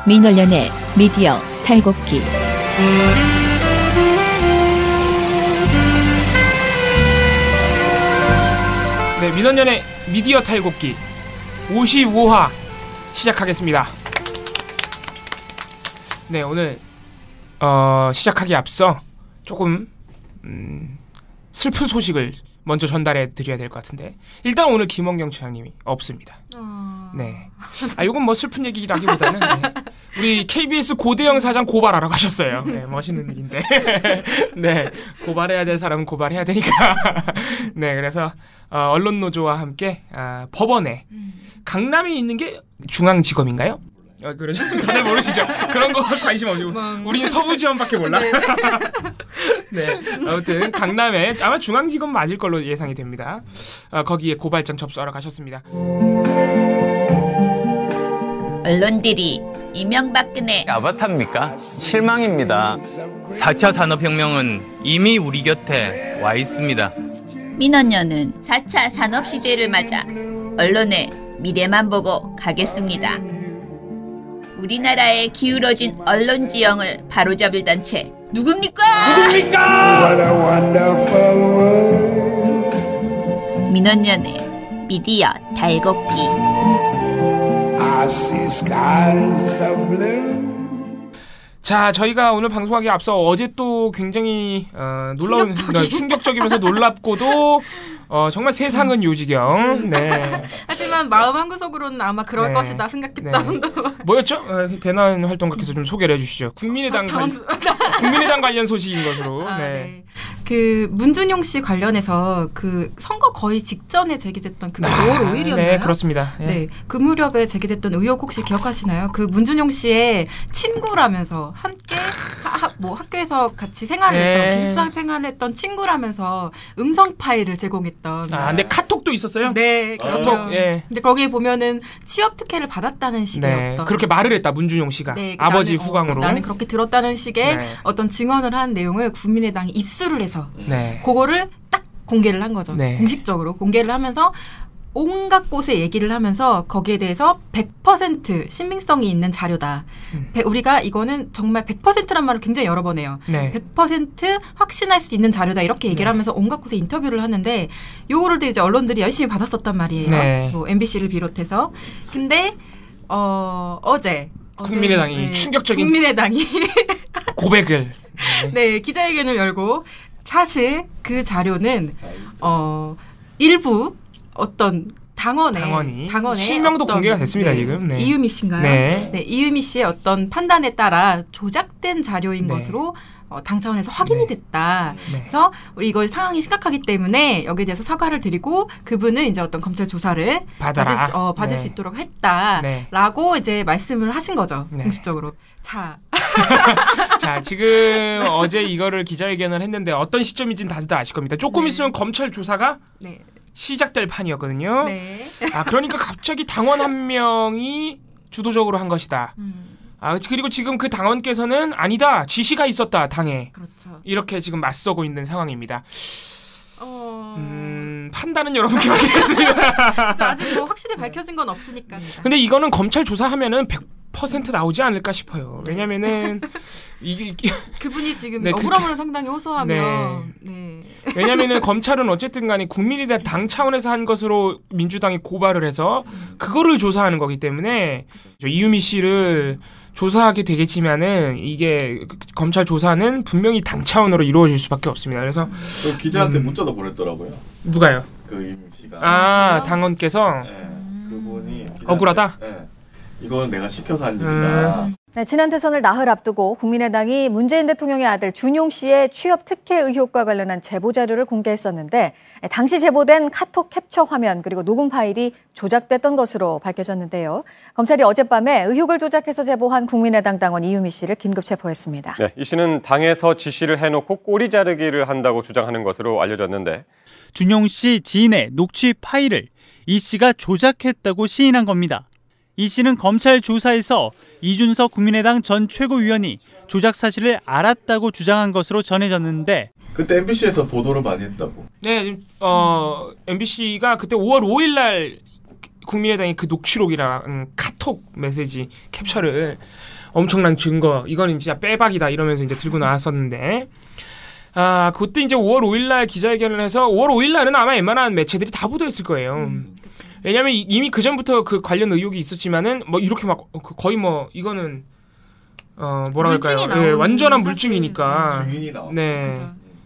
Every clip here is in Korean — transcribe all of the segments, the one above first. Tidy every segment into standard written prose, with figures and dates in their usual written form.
민원련의 미디어 탈곡기. 네, 민원련의 미디어 탈곡기 55화 시작하겠습니다. 네, 오늘 시작하기에 앞서 조금 슬픈 소식을 먼저 전달해 드려야 될 것 같은데, 일단 오늘 김원경 차장님이 없습니다. 네. 이건 뭐 슬픈 얘기라기보다는 네. 우리 KBS 고대영 사장 고발하러 가셨어요. 네, 멋있는 일인데. 네, 고발해야 될 사람은 고발해야 되니까. 네, 그래서 언론노조와 함께 법원에 강남에 있는 게 중앙지검인가요? 그러죠. 다들 모르시죠? 그런 거 관심 없고 우린 서부지검밖에 몰라. 네, 아무튼 강남에 아마 중앙지검 맞을 걸로 예상이 됩니다. 거기에 고발장 접수하러 가셨습니다. 언론들이 이명박근혜 아바타입니까? 실망입니다. 4차 산업혁명은 이미 우리 곁에 와 있습니다. 민원연은 4차 산업시대를 맞아 언론의 미래만 보고 가겠습니다. 우리나라의 기울어진 언론 지형을 바로잡을 단체 누굽니까? 민원연의 미디어 달곡기. 자, 저희가 오늘 방송하기 앞서 어제 또 굉장히 놀라운 충격적이면서 놀랍고도 정말 세상은 요지경. 네. 하지만 마음 한구석으로는 아마 그럴 네. 것이다 생각했던. 네. 뭐였죠? 배난 활동가께서 좀 소개를 해주시죠. 국민의당 관련 소식인 것으로. 네. 네. 그 문준용 씨 관련해서 그 선거 거의 직전에 제기됐던 그 5월 5일이었나요? 네, 그렇습니다. 예. 네, 그 무렵에 제기됐던 의혹 혹시 기억하시나요? 그 문준용 씨의 친구라면서 함께 뭐 학교에서 같이 생활을 했던 기숙사 생활을 했던 친구라면서 음성 파일을 제공했던. 근데 카톡도 있었어요? 네, 카톡. 예. 근데 거기에 보면은 취업 특혜를 받았다는 식의 네, 어떤. 그렇게 말을 했다 문준용 씨가. 네, 아버지 후광으로. 나는 그렇게 들었다는 식의 네. 어떤 증언을 한 내용을 국민의당이 입수를 해서 네. 그거를 딱 공개를 한 거죠. 네. 공식적으로 공개를 하면서 온갖 곳에 얘기를 하면서 거기에 대해서 100% 신빙성이 있는 자료다. 우리가 이거는 정말 100%란 말을 굉장히 여러 번 해요. 네. 100% 확신할 수 있는 자료다. 이렇게 얘기를 하면서 온갖 곳에 인터뷰를 하는데 요거를 이제 언론들이 열심히 받았었단 말이에요. 네. 뭐 MBC를 비롯해서. 근데 어제 국민의당이 충격적인 국민의당이 고백을 네, 기자회견을 열고 사실 그 자료는 일부 어떤 당원의 실명도 어떤, 공개가 됐습니다. 네, 지금. 네. 이유미 씨인가요? 네. 네, 이유미 씨의 어떤 판단에 따라 조작된 자료인 네. 것으로 당 차원에서 확인이 네. 됐다. 네. 그래서 우리 이거 상황이 심각하기 때문에 여기에 대해서 사과를 드리고 그분은 이제 어떤 검찰 조사를 받을 네. 수 있도록 했다라고 이제 말씀을 하신 거죠. 네. 공식적으로. 자, 지금 어제 이거를 기자회견을 했는데 어떤 시점인지는 다들 아실 겁니다. 조금 있으면 검찰 조사가 네. 시작될 판이었거든요. 네. 그러니까 갑자기 당원 한 명이 주도적으로 한 것이다. 그리고 지금 그 당원께서는 아니다. 지시가 있었다. 당에. 그렇죠. 이렇게 지금 맞서고 있는 상황입니다. 판단은 여러분께 맡기겠습니다. 아직 뭐 확실히 밝혀진 건 없으니까. 근데 이거는 검찰 조사하면은 100% 나오지 않을까 싶어요. 왜냐면은 이게 그분이 지금 네, 억울함을 상당히 호소하며. 네. 왜냐면은 검찰은 어쨌든 간에 국민의당 당 차원에서 한 것으로 민주당이 고발을 해서 그거를 조사하는 거기 때문에 이유미 씨를 조사하게 되겠지만은 이게 검찰 조사는 분명히 당 차원으로 이루어질 수밖에 없습니다. 그래서 그 기자한테 문자도 보냈더라고요. 누가요? 그 이유미 씨가. 당원께서. 네, 그분이 억울하다? 네, 이건 내가 시켜서 한 일이다. 네, 지난 대선을 나흘 앞두고 국민의당이 문재인 대통령의 아들 준용 씨의 취업 특혜 의혹과 관련한 제보 자료를 공개했었는데 당시 제보된 카톡 캡처 화면 그리고 녹음 파일이 조작됐던 것으로 밝혀졌는데요. 검찰이 어젯밤에 의혹을 조작해서 제보한 국민의당 당원 이유미 씨를 긴급 체포했습니다. 네, 이 씨는 당에서 지시를 해놓고 꼬리 자르기를 한다고 주장하는 것으로 알려졌는데 준용 씨 지인의 녹취 파일을 이 씨가 조작했다고 시인한 겁니다. 이 씨는 검찰 조사에서 이준석 국민의당 전 최고위원이 조작 사실을 알았다고 주장한 것으로 전해졌는데 그때 MBC에서 보도를 많이 했다고. 네, MBC가 그때 5월 5일 날 국민의당이 그 녹취록이랑 카톡 메시지 캡처를 엄청난 증거, 이거는 진짜 빼박이다 이러면서 이제 들고 나왔었는데, 그때 이제 5월 5일날 기자회견을 해서 5월 5일날은 아마 웬만한 매체들이 다 보도했을 거예요. 왜냐면 이미 그 전부터 그 관련 의혹이 있었지만은 뭐 이렇게 막 거의 뭐 이거는 뭐라 그럴까요? 예, 완전한 물증이니까. 증인이 나와. 네.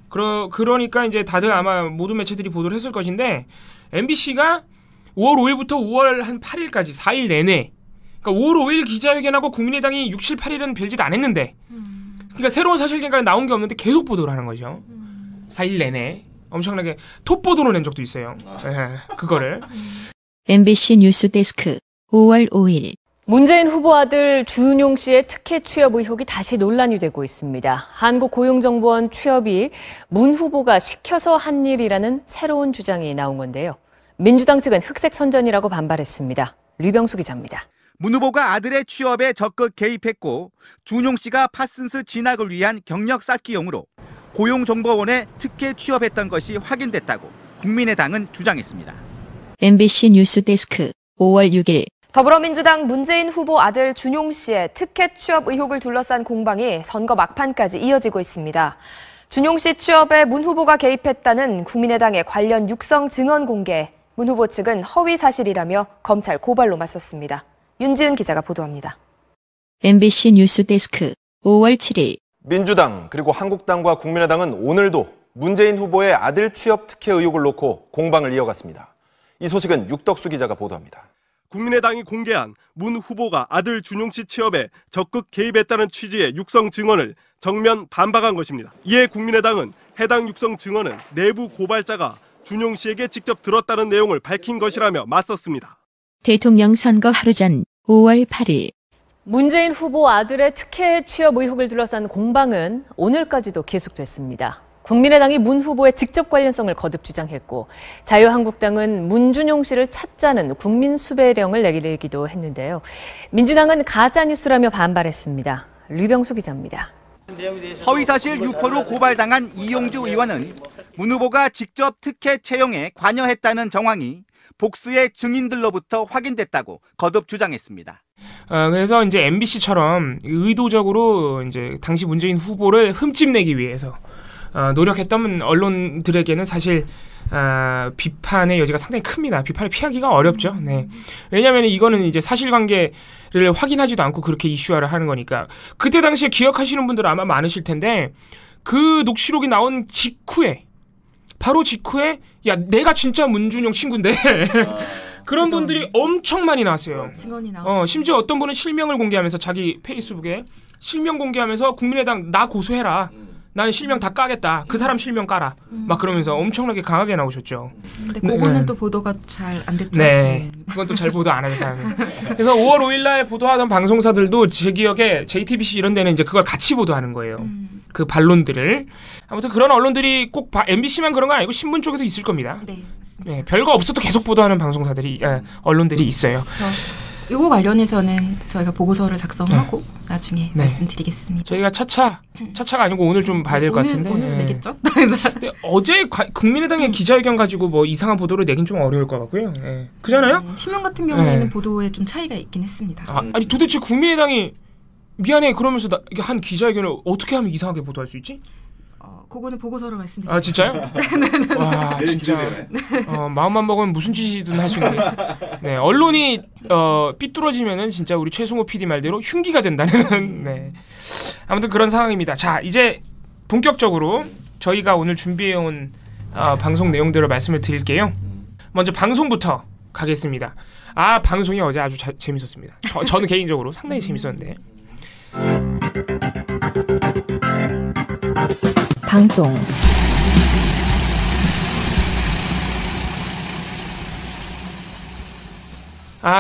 그러니까 이제 다들 아마 모든 매체들이 보도를 했을 것인데, MBC가 5월 5일부터 5월 한 8일까지 4일 내내, 그러니까 5월 5일 기자회견하고 국민의당이 6, 7, 8일은 별짓 안 했는데, 그러니까 새로운 사실관계가 나온 게 없는데 계속 보도를 하는 거죠. 4일 내내 엄청나게 톱 보도로 낸 적도 있어요. 그거를. MBC 뉴스데스크 5월 5일. 문재인 후보 아들 주은용 씨의 특혜 취업 의혹이 다시 논란이 되고 있습니다. 한국고용정보원 취업이 문 후보가 시켜서 한 일이라는 새로운 주장이 나온 건데요. 민주당 측은 흑색 선전이라고 반발했습니다. 류병수 기자입니다. 문 후보가 아들의 취업에 적극 개입했고 주은용 씨가 파슨스 진학을 위한 경력 쌓기용으로 고용정보원에 특혜 취업했던 것이 확인됐다고 국민의당은 주장했습니다. MBC 뉴스데스크 5월 6일. 더불어민주당 문재인 후보 아들 준용 씨의 특혜 취업 의혹을 둘러싼 공방이 선거 막판까지 이어지고 있습니다. 준용 씨 취업에 문 후보가 개입했다는 국민의당의 관련 육성 증언 공개, 문 후보 측은 허위 사실이라며 검찰 고발로 맞섰습니다. 윤지은 기자가 보도합니다. MBC 뉴스데스크 5월 7일. 민주당 그리고 한국당과 국민의당은 오늘도 문재인 후보의 아들 취업 특혜 의혹을 놓고 공방을 이어갔습니다. 이 소식은 육덕수 기자가 보도합니다. 국민의당이 공개한 문 후보가 아들 준용 씨 취업에 적극 개입했다는 취지의 육성 증언을 정면 반박한 것입니다. 이에 국민의당은 해당 육성 증언은 내부 고발자가 준용 씨에게 직접 들었다는 내용을 밝힌 것이라며 맞섰습니다. 대통령 선거 하루 전 5월 8일. 문재인 후보 아들의 특혜 취업 의혹을 둘러싼 공방은 오늘까지도 계속됐습니다. 국민의당이 문 후보의 직접 관련성을 거듭 주장했고, 자유한국당은 문준용 씨를 찾자는 국민 수배령을 내기도 했는데요. 민주당은 가짜뉴스라며 반발했습니다. 류병수 기자입니다. 허위사실 유포로 고발당한 이용주 의원은 문 후보가 직접 특혜 채용에 관여했다는 정황이 복수의 증인들로부터 확인됐다고 거듭 주장했습니다. 그래서 이제 MBC처럼 의도적으로 이제 당시 문재인 후보를 흠집내기 위해서 노력했던 언론들에게는 사실 비판의 여지가 상당히 큽니다. 비판을 피하기가 어렵죠. 네. 왜냐하면 이거는 이제 사실관계를 확인하지도 않고 그렇게 이슈화를 하는 거니까. 그때 당시에 기억하시는 분들 아마 많으실 텐데, 그 녹취록이 나온 직후에, 바로 직후에, 야, 내가 진짜 문준용 친구인데 그런 그죠. 분들이 엄청 많이 나왔어요. 증언이 나왔죠. 심지어 어떤 분은 실명을 공개하면서 자기 페이스북에 실명 공개하면서 국민의당 나 고소해라. 나는 실명 다 까겠다. 그 사람 실명 까라. 막 그러면서 엄청나게 강하게 나오셨죠. 근데 그거는 또 보도가 잘 안 됐죠. 네. 그건 또 잘 보도 안 하는 사람이. 그래서 5월 5일날 보도하던 방송사들도 제 기억에 JTBC 이런 데는 이제 그걸 같이 보도하는 거예요. 그 반론들을. 아무튼 그런 언론들이 꼭 MBC만 그런 건 아니고 신문 쪽에도 있을 겁니다. 네. 네, 별거 없어도 계속 보도하는 방송사들이, 언론들이 있어요. 이거 관련해서는 저희가 보고서를 작성하고 나중에 말씀드리겠습니다. 저희가 차차가 아니고 오늘 좀 봐야 될 것 같은데. 오늘 내겠죠? 근데 어제 국민의당의 기자회견 가지고 뭐 이상한 보도를 내긴 좀 어려울 것 같고요. 그잖아요? 신문 같은 경우에는 보도에 좀 차이가 있긴 했습니다. 아니 도대체 국민의당이 미안해 그러면서 한 기자회견을 어떻게 하면 이상하게 보도할 수 있지? 그거는 보고서로 말씀드릴게요. 아 진짜요? 네네네. 와 진짜 마음만 먹으면 무슨 짓이든 하시는 게. 네 언론이 삐뚤어지면은 진짜 우리 최승호 PD 말대로 흉기가 된다는. 네 아무튼 그런 상황입니다. 자 이제 본격적으로 저희가 오늘 준비해온 방송 내용들을 말씀을 드릴게요. 먼저 방송부터 가겠습니다. 방송이 어제 아주 재밌었습니다. 저는 개인적으로 상당히 재밌었는데. 방송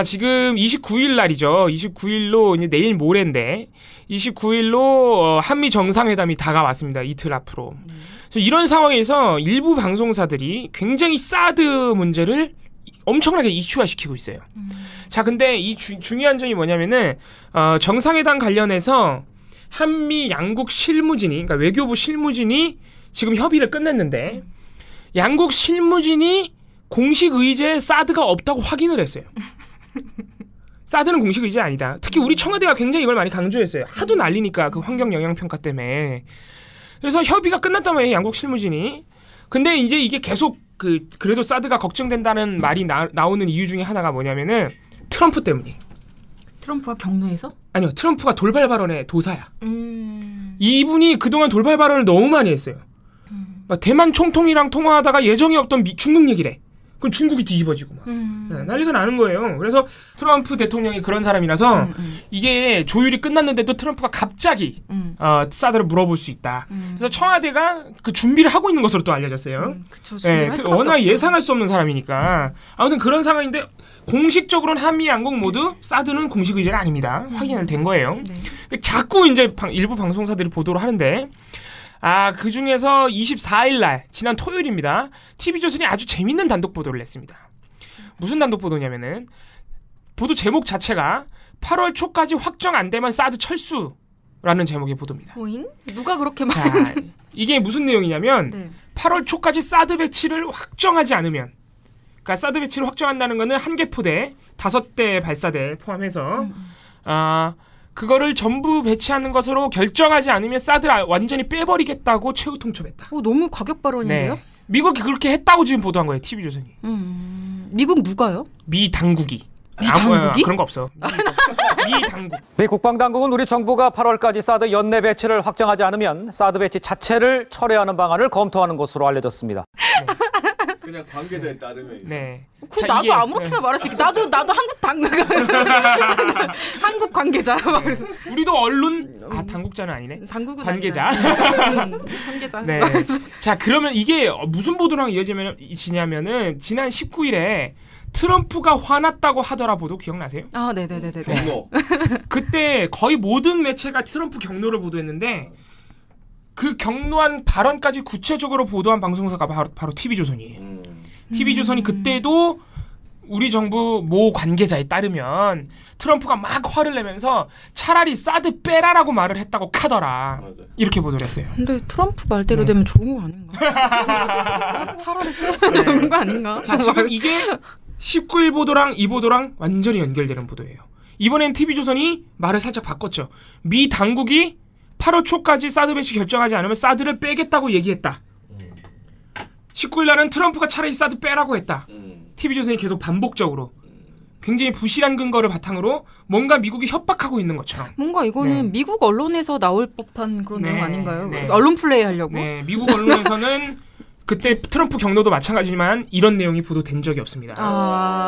지금 29일 날이죠. 29일로 이제 내일 모레인데 29일로 한미 정상회담이 다가왔습니다. 이틀 앞으로. 이런 상황에서 일부 방송사들이 굉장히 사드 문제를 엄청나게 이슈화시키고 있어요. 자, 근데 이 중요한 점이 뭐냐면은 정상회담 관련해서 한미 양국 실무진이, 그러니까 외교부 실무진이 지금 협의를 끝냈는데 양국 실무진이 공식 의제에 사드가 없다고 확인을 했어요. 사드는 공식 의제 아니다. 특히 우리 청와대가 굉장히 이걸 많이 강조했어요. 하도 난리니까 그 환경 영향 평가 때문에. 그래서 협의가 끝났단 말이에요. 양국 실무진이. 근데 이제 이게 계속 그래도 사드가 걱정된다는 말이 나오는 이유 중에 하나가 뭐냐면은 트럼프 때문이에요. 트럼프가 경로에서? 아니요. 트럼프가 돌발 발언의 도사야. 이분이 그동안 돌발 발언을 너무 많이 했어요. 막 대만 총통이랑 통화하다가 예정이 없던 중국 얘기래. 그럼 중국이 뒤집어지고 막 난리가 나는 거예요. 그래서 트럼프 대통령이 그런 사람이라서 이게 조율이 끝났는데도 트럼프가 갑자기 사드를 물어볼 수 있다. 그래서 청와대가 그 준비를 하고 있는 것으로 또 알려졌어요. 그쵸, 워낙 예상할 수 없는 사람이니까. 아무튼 그런 상황인데 공식적으로는 한미 양국 모두 사드는 공식 의제가 아닙니다. 확인이 된 거예요. 근데 자꾸 이제 일부 방송사들이 보도를 하는데 그 중에서 24일 날, 지난 토요일입니다. TV조선이 아주 재밌는 단독 보도를 냈습니다. 무슨 단독 보도냐면은, 보도 제목 자체가 8월 초까지 확정 안 되면 사드 철수라는 제목의 보도입니다. 오잉? 누가 그렇게 자, 이게 무슨 내용이냐면, 네. 8월 초까지 사드 배치를 확정하지 않으면, 그러니까 사드 배치를 확정한다는 거는 한 개 포대, 5대 발사대 포함해서, 그거를 전부 배치하는 것으로 결정하지 않으면 사드를 완전히 빼버리겠다고 최후 통첩했다. 너무 과격 발언인데요? 네. 미국이 그렇게 했다고 지금 보도한 거예요. TV조선이. 미국 누가요? 미 당국이. 미 당국이? 그런 거 없어. 미 당국. 미 국방당국은 우리 정부가 8월까지 사드 연내 배치를 확정하지 않으면 사드 배치 자체를 철회하는 방안을 검토하는 것으로 알려졌습니다. 그냥 관계자에 따르면. 네. 그 나도 이게, 아무렇게나 말할 수 있게. 나도 한국 한국 관계자야. 우리도 언론 당국자는 아니네. 당국은 관계자. 관계자. 네. 자, 그러면 이게 무슨 보도랑 이어지냐면은 지난 19일에 트럼프가 화났다고 하더라 보도 기억나세요? 네네네네. 경로. 그때 거의 모든 매체가 트럼프 경로를 보도했는데 그 경로한 발언까지 구체적으로 보도한 방송사가 바로 TV조선이에요. TV조선이 그때도 우리 정부 모 관계자에 따르면 트럼프가 막 화를 내면서 차라리 사드 빼라라고 말을 했다고 카더라. 맞아. 이렇게 보도를 했어요. 근데 트럼프 말대로 되면 좋은 거 아닌가? 차라리 빼야 되는 거 아닌가? 자, 지금 이게 19일 보도랑 이 보도랑 완전히 연결되는 보도예요. 이번엔 TV조선이 말을 살짝 바꿨죠. 미 당국이 8월 초까지 사드 배치 결정하지 않으면 사드를 빼겠다고 얘기했다. 19일 날은 트럼프가 차라리 사드 빼라고 했다. TV조선이 계속 반복적으로 굉장히 부실한 근거를 바탕으로 뭔가 미국이 협박하고 있는 것처럼. 뭔가 이거는 미국 언론에서 나올 법한 그런 내용 아닌가요? 네. 언론 플레이 하려고? 네, 미국 언론에서는 그때 트럼프 경로도 마찬가지지만 이런 내용이 보도된 적이 없습니다.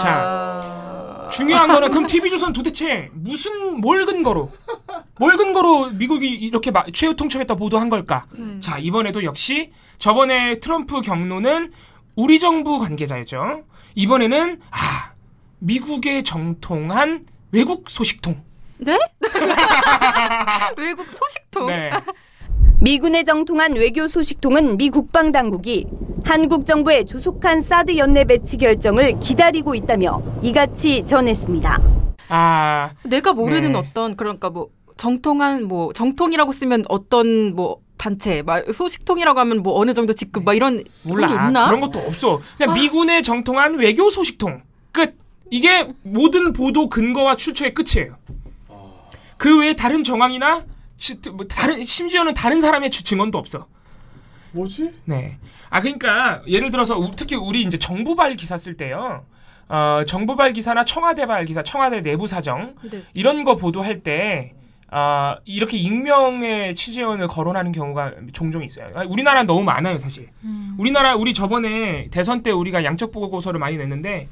자, 중요한 거는 그럼 TV조선 도대체 뭘 근거로 미국이 이렇게 최후 통첩했다 보도한 걸까? 자, 이번에도 역시 저번에 트럼프 경로는 우리 정부 관계자였죠. 이번에는 미국의 정통한 외국 소식통. 네? 외국 소식통? 네. 미군의 정통한 외교 소식통은 미 국방당국이 한국 정부의 조속한 사드 연내 배치 결정을 기다리고 있다며 이같이 전했습니다. 내가 모르는 어떤 그러니까 정통이라고 쓰면 어떤 단체, 소식통이라고 하면 어느 정도 직급 이런 몰라. 게 있나? 그런 것도 없어. 그냥 미군의 정통한 외교 소식통. 끝. 이게 모든 보도 근거와 출처의 끝이에요. 그 외에 다른 정황이나 심지어는 다른 사람의 증언도 없어. 뭐지? 네. 그러니까 예를 들어서 특히 우리 이제 정부발 기사 쓸 때요. 정부발 기사나 청와대발 기사, 청와대 내부 사정 이런 거 보도할 때 이렇게 익명의 취재원을 거론하는 경우가 종종 있어요. 우리나라는 너무 많아요, 사실. 우리 저번에 대선 때 우리가 양적 보고서를 많이 냈는데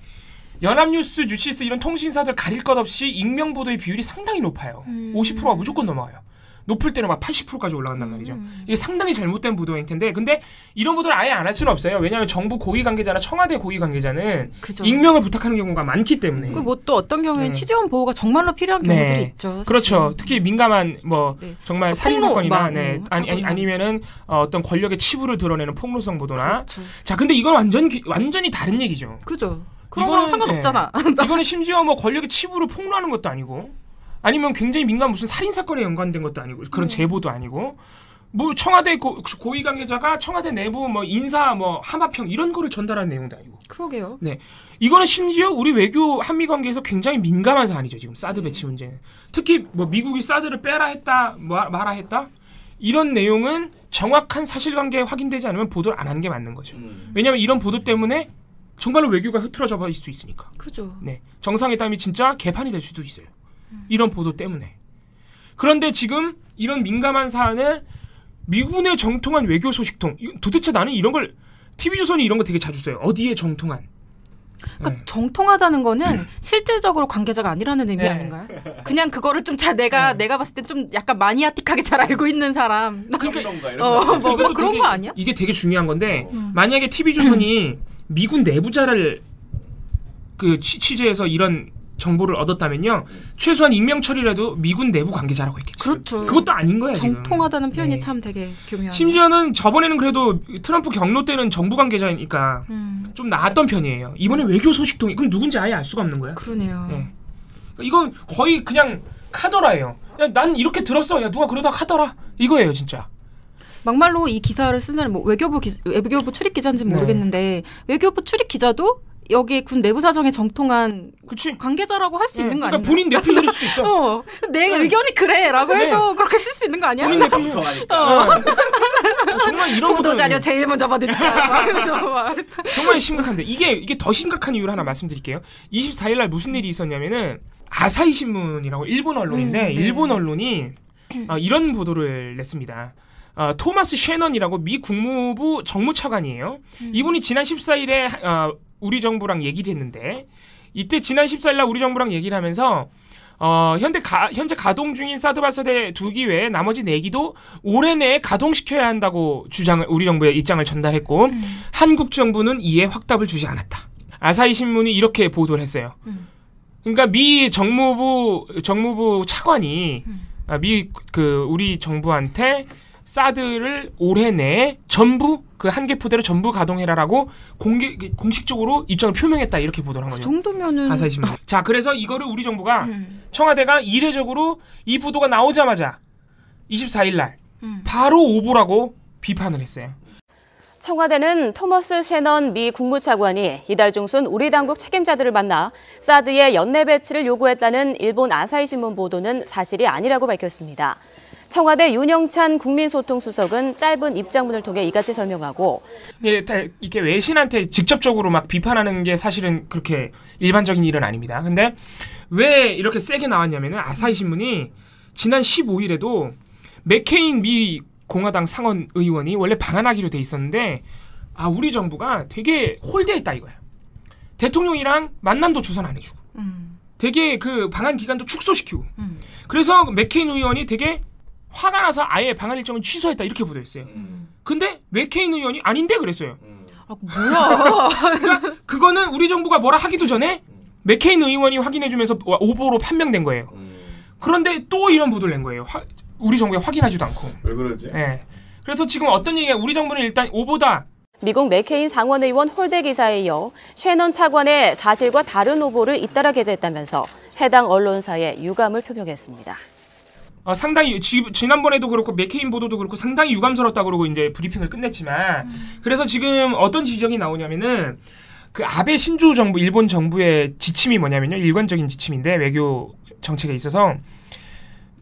연합뉴스, 뉴시스 이런 통신사들 가릴 것 없이 익명 보도의 비율이 상당히 높아요. 50%가 무조건 넘어가요. 높을 때는 막 80%까지 올라간단 말이죠. 이게 상당히 잘못된 보도 행태인데, 근데 이런 보도를 아예 안 할 수는 없어요. 왜냐하면 정부 고위 관계자나 청와대 고위 관계자는 익명을 부탁하는 경우가 많기 때문에. 또 어떤 경우에는 취재원 보호가 정말로 필요한 경우들이 있죠. 그렇죠. 특히 민감한 정말 살인 사건이나 아니면은 어떤 권력의 치부를 드러내는 폭로성 보도나. 그렇죠. 자, 근데 이건 완전히 다른 얘기죠. 그죠. 그런 거랑 상관없잖아. 이거는 심지어 권력의 치부를 폭로하는 것도 아니고. 아니면 굉장히 민감한 무슨 살인사건에 연관된 것도 아니고 그런 제보도 아니고 뭐 청와대 고위 관계자가 청와대 내부 뭐 인사 뭐 하마평 이런 거를 전달하는 내용도 아니고. 그러게요. 네, 이거는 심지어 우리 외교 한미 관계에서 굉장히 민감한 사안이죠. 지금 사드 배치 문제는. 특히 뭐 미국이 사드를 빼라 했다, 마라 했다 이런 내용은 정확한 사실관계 확인되지 않으면 보도를 안 하는 게 맞는 거죠. 왜냐하면 이런 보도 때문에 정말로 외교가 흐트러져 버릴 수 있으니까. 그죠. 네, 정상회담이 진짜 개판이 될 수도 있어요. 이런 보도 때문에. 그런데 지금 이런 민감한 사안을 미군의 정통한 외교 소식통, 도대체 나는 이런 걸 TV조선이 이런 거 되게 자주 써요. 어디에 정통한. 그러니까 정통하다는 거는 실질적으로 관계자가 아니라는 의미 아닌가요? 그냥 그거를 좀 내가 봤을 때 좀 약간 마니아틱하게 잘 알고 있는 사람. 그러니까 뭐 그런 거 아니야? 이게 되게 중요한 건데 만약에 TV조선이 미군 내부자를 그 취재해서 이런 정보를 얻었다면요, 최소한 익명 처리라도 미군 내부 관계자라고 했겠죠. 그렇죠. 그것도 아닌 거예요. 정통하다는 지금. 표현이 네. 참 되게 교묘하네요. 심지어는 저번에는 그래도 트럼프 경로 때는 정부 관계자니까 좀 나았던 편이에요. 이번에 외교 소식통이 그럼 누군지 아예 알 수가 없는 거야. 그러네요. 네. 이건 거의 그냥 카더라예요. 야, 난 이렇게 들었어. 야, 누가 그러다 카더라. 이거예요, 진짜. 막말로 이 기사를 쓴 사람이 뭐 외교부 출입 기자인지는 모르겠는데 외교부 출입 기자도 여기 군 내부 사정에 정통한 관계자라고 할 수 있는 거 아니야? 그러니까 본인 내피셜일 수도 있어. 내 의견이 그래라고 해도 그렇게 쓸 수 있는 거 아니야? 본인 내피셜. 정말 이런 보도 자료 제일 먼저 받으니까. 정말 심각한데 이게 더 심각한 이유를 하나 말씀드릴게요. 24일 날 무슨 일이 있었냐면은 아사히 신문이라고 일본 언론인데 네. 일본 언론이 이런 보도를 냈습니다. 토마스 셰넌이라고 미 국무부 정무차관이에요. 이분이 지난 14일에 우리 정부랑 얘기를 했는데 이때 지난 14일 날 우리 정부랑 얘기를 하면서 현재 가동 중인 사드 발사대 2기 외에 나머지 4기도 올해 내에 가동시켜야 한다고 우리 정부의 입장을 전달했고 한국 정부는 이에 확답을 주지 않았다. 아사히 신문이 이렇게 보도를 했어요. 그러니까 미 정무부 차관이 우리 정부한테 사드를 올해 내에 전부 그 한 개 포대를 전부 가동해라라고 공식적으로 입장을 표명했다 이렇게 보도를 한 거죠. 그 정도면은 아사히 신문. 자, 그래서 이거를 우리 정부가 청와대가 이례적으로 이 보도가 나오자마자 24일 날 바로 오보라고 비판을 했어요. 청와대는 토머스 셰넌 미 국무차관이 이달 중순 우리 당국 책임자들을 만나 사드의 연내 배치를 요구했다는 일본 아사히 신문 보도는 사실이 아니라고 밝혔습니다. 청와대 윤영찬 국민소통수석은 짧은 입장문을 통해 이같이 설명하고 이렇게 외신한테 직접적으로 막 비판하는 게 사실은 그렇게 일반적인 일은 아닙니다. 근데 왜 이렇게 세게 나왔냐면은 아사히 신문이 지난 15일에도 맥케인 미 공화당 상원 의원이 원래 방한하기로 돼 있었는데 우리 정부가 되게 홀대했다 이거야. 대통령이랑 만남도 주선 안 해주고 되게 그 방한 기간도 축소시키고 그래서 맥케인 의원이 되게 화가 나서 아예 방한 일정을 취소했다 이렇게 보도했어요. 근데 맥케인 의원이 아닌데 그랬어요. 뭐야? 그러니까 그거는 우리 정부가 뭐라 하기도 전에 맥케인 의원이 확인해주면서 오보로 판명된 거예요. 그런데 또 이런 보도를 낸 거예요. 우리 정부가 확인하지도 않고. 왜 그러지? 네. 그래서 지금 어떤 얘기가 우리 정부는 일단 오보다. 미국 맥케인 상원의원 홀대 기사에 이어 셰넌 차관의 사실과 다른 오보를 잇따라 게재했다면서 해당 언론사에 유감을 표명했습니다. 상당히 지난번에도 그렇고 맥케인 보도도 그렇고 상당히 유감스럽다 그러고 이제 브리핑을 끝냈지만 그래서 지금 어떤 지적이 나오냐면은 그 아베 신조 정부 일본 정부의 지침이 뭐냐면요. 일관적인 지침인데 외교 정책에 있어서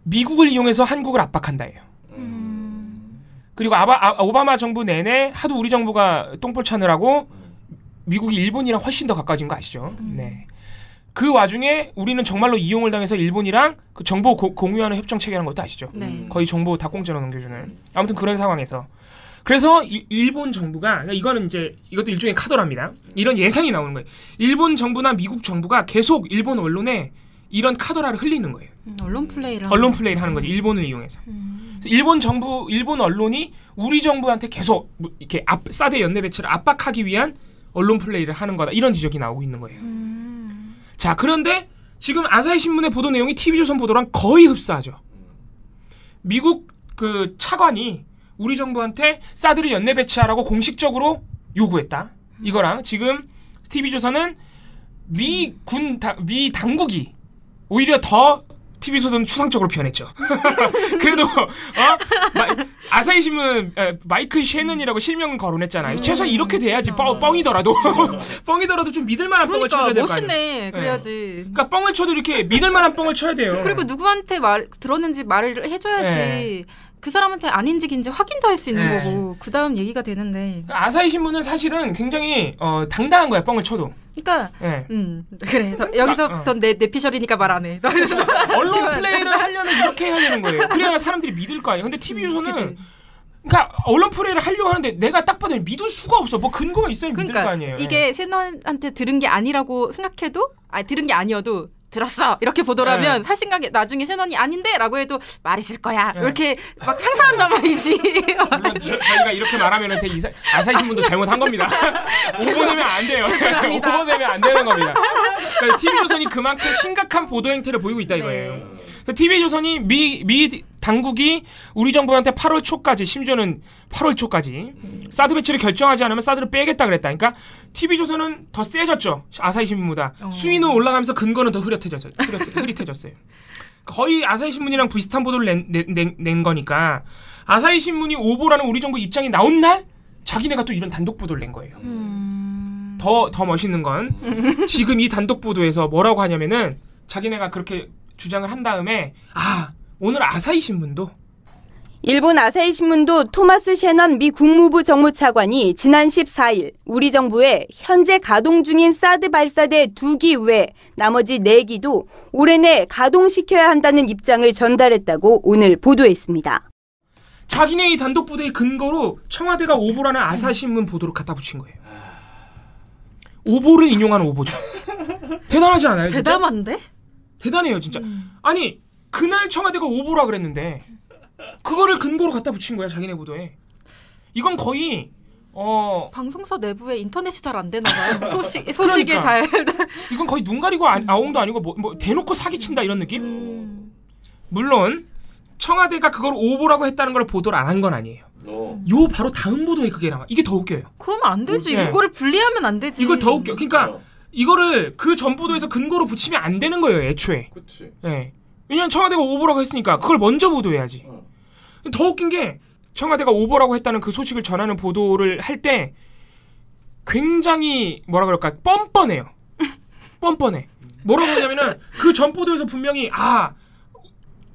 미국을 이용해서 한국을 압박한다예요. 그리고 오바마 정부 내내 하도 우리 정부가 똥볼 차느라고 미국이 일본이랑 훨씬 더 가까워진 거 아시죠? 네. 그 와중에 우리는 정말로 이용을 당해서 일본이랑 그 정보 공유하는 협정 체결한 것도 아시죠? 네. 거의 정보 다 공짜로 넘겨주는. 아무튼 그런 상황에서. 그래서 일본 정부가 이거는 이제 이것도 일종의 카더랍니다. 이런 예상이 나오는 거예요. 일본 정부나 미국 정부가 계속 일본 언론에 이런 카더라를 흘리는 거예요. 언론 플레이를 하는 거지. 일본을 이용해서. 일본 언론이 우리 정부한테 계속 이렇게 사드 연내 배치를 압박하기 위한 언론 플레이를 하는 거다. 이런 지적이 나오고 있는 거예요. 자, 그런데 지금 아사히 신문의 보도 내용이 TV조선 보도랑 거의 흡사하죠. 미국 그 차관이 우리 정부한테 사드를 연내 배치하라고 공식적으로 요구했다. 이거랑 지금 TV조선은 미 당국이 오히려 더 TV조선 추상적으로 표현했죠. 그래도 아사히 신문 마이클 셰넌이라고 실명은 거론했잖아요. 최소한 이렇게 돼야지 뻥이더라도 뻥이더라도 좀 믿을만한 뻥을 쳐야 될 거 아니에요. 멋있네. 그래야지. 그러니까 뻥을 쳐도 이렇게 믿을만한 뻥을 쳐야 돼요. 그리고 누구한테 들었는지 말을 해줘야지. 그 사람한테 아닌지 긴지 확인도 할 수 있는 거고 그 다음 얘기가 되는데. 아사히 신문은 사실은 굉장히 당당한 거야, 뻥을 쳐도. 그러니까 그래 여기서부터 내 피셜이니까 말 안 해. 언론 플레이를 하려면 이렇게 해야 되는 거예요. 그래야 사람들이 믿을 거 아니에요. 근데 TV조선은 그러니까 언론 플레이를 하려고 하는데 내가 딱 봐도 믿을 수가 없어. 뭐 근거가 있어야 믿을 거 아니에요. 이게 셰넌한테 들은 게 아니라고 생각해도 들은 게 아니어도 들었어 이렇게 보더라면 사실상에 나중에 셰넌이 아닌데라고 해도 말 있을 거야 이렇게 막 상상한단 말이지. 물론 저희가 이렇게 말하면 아사히 신문도 잘못한 겁니다. 오보되면 안 돼요. 오보되면 안 되는 겁니다. 그러니까 TV조선이 그만큼 심각한 보도 행태를 보이고 있다 이거예요. TV조선이 미 당국이 우리 정부한테 8월 초까지 심지어는 8월 초까지 사드 배치를 결정하지 않으면 사드를 빼겠다 그랬다. 그러니까 TV조선은 더 세졌죠. 아사히 신문보다. 수위는 올라가면서 근거는 더 흐릿해졌어요. 거의 아사히 신문이랑 비슷한 보도를 낸 거니까 아사히 신문이 오보라는 우리 정부 입장이 나온 날 자기네가 또 이런 단독 보도를 낸 거예요. 더 멋있는 건 지금 이 단독 보도에서 뭐라고 하냐면은 자기네가 그렇게 주장을 한 다음에 오늘 아사히 신문도 일본 아사히 신문도 토마스 셰넌 미 국무부 정무차관이 지난 14일 우리 정부에 현재 가동 중인 사드 발사대 2기 외 나머지 4기도 올해 내 가동시켜야 한다는 입장을 전달했다고 오늘 보도했습니다. 자기네 이 단독 보도의 근거로 청와대가 오보라는 아사히 신문 보도를 갖다 붙인 거예요. 오보를 인용한 오보죠. 대단하지 않아요? 진짜? 대담한데? 대단해요 진짜. 아니 그날 청와대가 오보라 그랬는데 그거를 근거로 갖다 붙인 거야 자기네 보도에. 이건 거의 방송사 내부에 인터넷이 잘 안 되나 봐요. 소식에 그러니까. 잘. 이건 거의 눈 가리고 아웅도 아니고 뭐 대놓고 사기친다 이런 느낌? 물론 청와대가 그걸 오보라고 했다는 걸 보도를 안 한 건 아니에요. 요 바로 다음 보도에 그게 나와. 이게 더 웃겨요. 그러면 안 되지. 이거를 분리하면 안 되지. 이걸 더 웃겨. 그러니까 이거를 그 전 보도에서 근거로 붙이면 안 되는 거예요, 애초에. 그치. 예. 왜냐면 청와대가 오보라고 했으니까 그걸 먼저 보도해야지. 더 웃긴 게 청와대가 오보라고 했다는 그 소식을 전하는 보도를 할 때 굉장히 뭐라 그럴까 뻔뻔해요. 뻔뻔해. 뭐라고 하냐면은 그 전 보도에서 분명히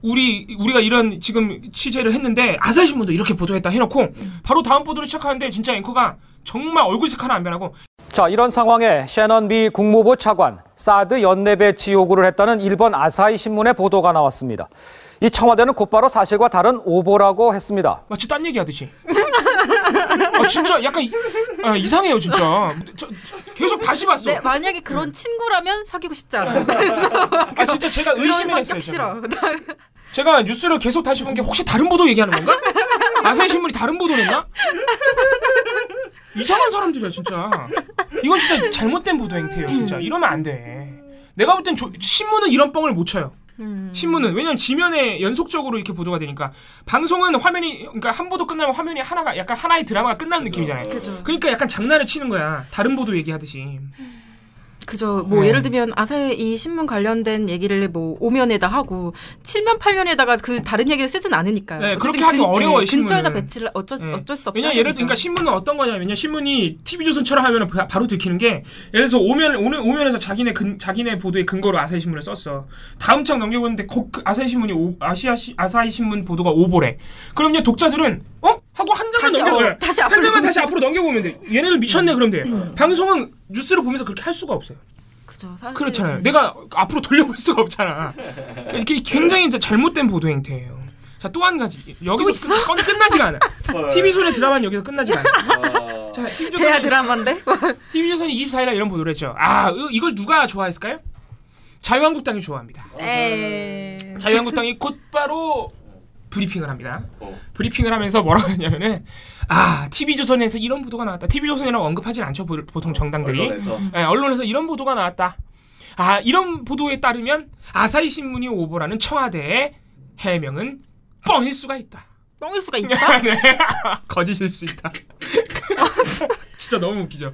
우리가 이런 지금 취재를 했는데 아사히 신문도 이렇게 보도했다 해놓고 바로 다음 보도를 시작하는데 진짜 앵커가 정말 얼굴색 하나 안 변하고. 자, 이런 상황에 셰넌 미 국무부 차관 사드 연내 배치 요구를 했다는 일본 아사히 신문의 보도가 나왔습니다. 이 청와대는 곧바로 사실과 다른 오보라고 했습니다. 마치 딴 얘기하듯이. 진짜 약간 이상해요 진짜. 계속 다시 봤어. 네, 만약에 그런 친구라면 사귀고 싶지 않아요. 진짜 제가 의심을 했어요. 싫어. 제가 뉴스를 계속 다시 본 게 혹시 다른 보도 얘기하는 건가? 아사히 신문이 다른 보도를 했나? 이상한 사람들이야 진짜. 이건 진짜 잘못된 보도 행태예요 진짜. 이러면 안 돼. 내가 볼 땐 신문은 이런 뻥을 못 쳐요. 신문은 왜냐면 지면에 연속적으로 이렇게 보도가 되니까. 방송은 화면이 그러니까 한 보도 끝나면 화면이 하나가 약간 하나의 드라마가 끝나는 느낌이잖아요. 그러니까 약간 장난을 치는 거야. 다른 보도 얘기하듯이. 그죠. 뭐 예를 들면 아사히 이 신문 관련된 얘기를 뭐 5면에다 하고 7면 8면에다가 그 다른 얘기를 쓰진 않으니까요. 네, 그렇게 하기 어려워요. 근처에다 신문은. 배치를 어쩔 수 없이. 왜냐면 예를 들면 그러니까 신문은 어떤 거냐면요. 신문이 TV조선처럼 하면은 바로 들키는 게 예를 들어서 5면에서 자기네 보도의 근거로 아사히 신문을 썼어. 다음 장 넘겨보는데 아사히 신문이 아사히 신문 보도가 오보래. 그럼요 독자들은 하고 한 장만 넘겨보면 한 장만 다시 앞으로 넘겨보면 돼. 얘네들 미쳤네 그럼 돼. 방송은 뉴스를 보면서 그렇게 할 수가 없어요. 그죠. 사실. 그렇잖아요. 내가 앞으로 돌려볼 수가 없잖아. 이게 굉장히 잘못된 보도 행태예요. 자, 또 한 가지. 여기서 끝나지가 않아. TV조선의 드라마는 여기서 끝나지가 않아. 자, 대야 드라마인데? TV조선이 24일날 이런 보도를 했죠. 이걸 누가 좋아했을까요? 자유한국당이 좋아합니다. 자유한국당이 곧바로 브리핑을 합니다. 브리핑을 하면서 뭐라고 하냐면은 TV조선에서 이런 보도가 나왔다. TV조선이라고 언급하진 않죠. 보통 정당들이. 언론에서 이런 보도가 나왔다. 이런 보도에 따르면 아사히 신문이 오보라는 청와대의 해명은 뻥일 수가 있다. 뻥일 수가 있다? 네. 거짓일 수 있다. 진짜 너무 웃기죠.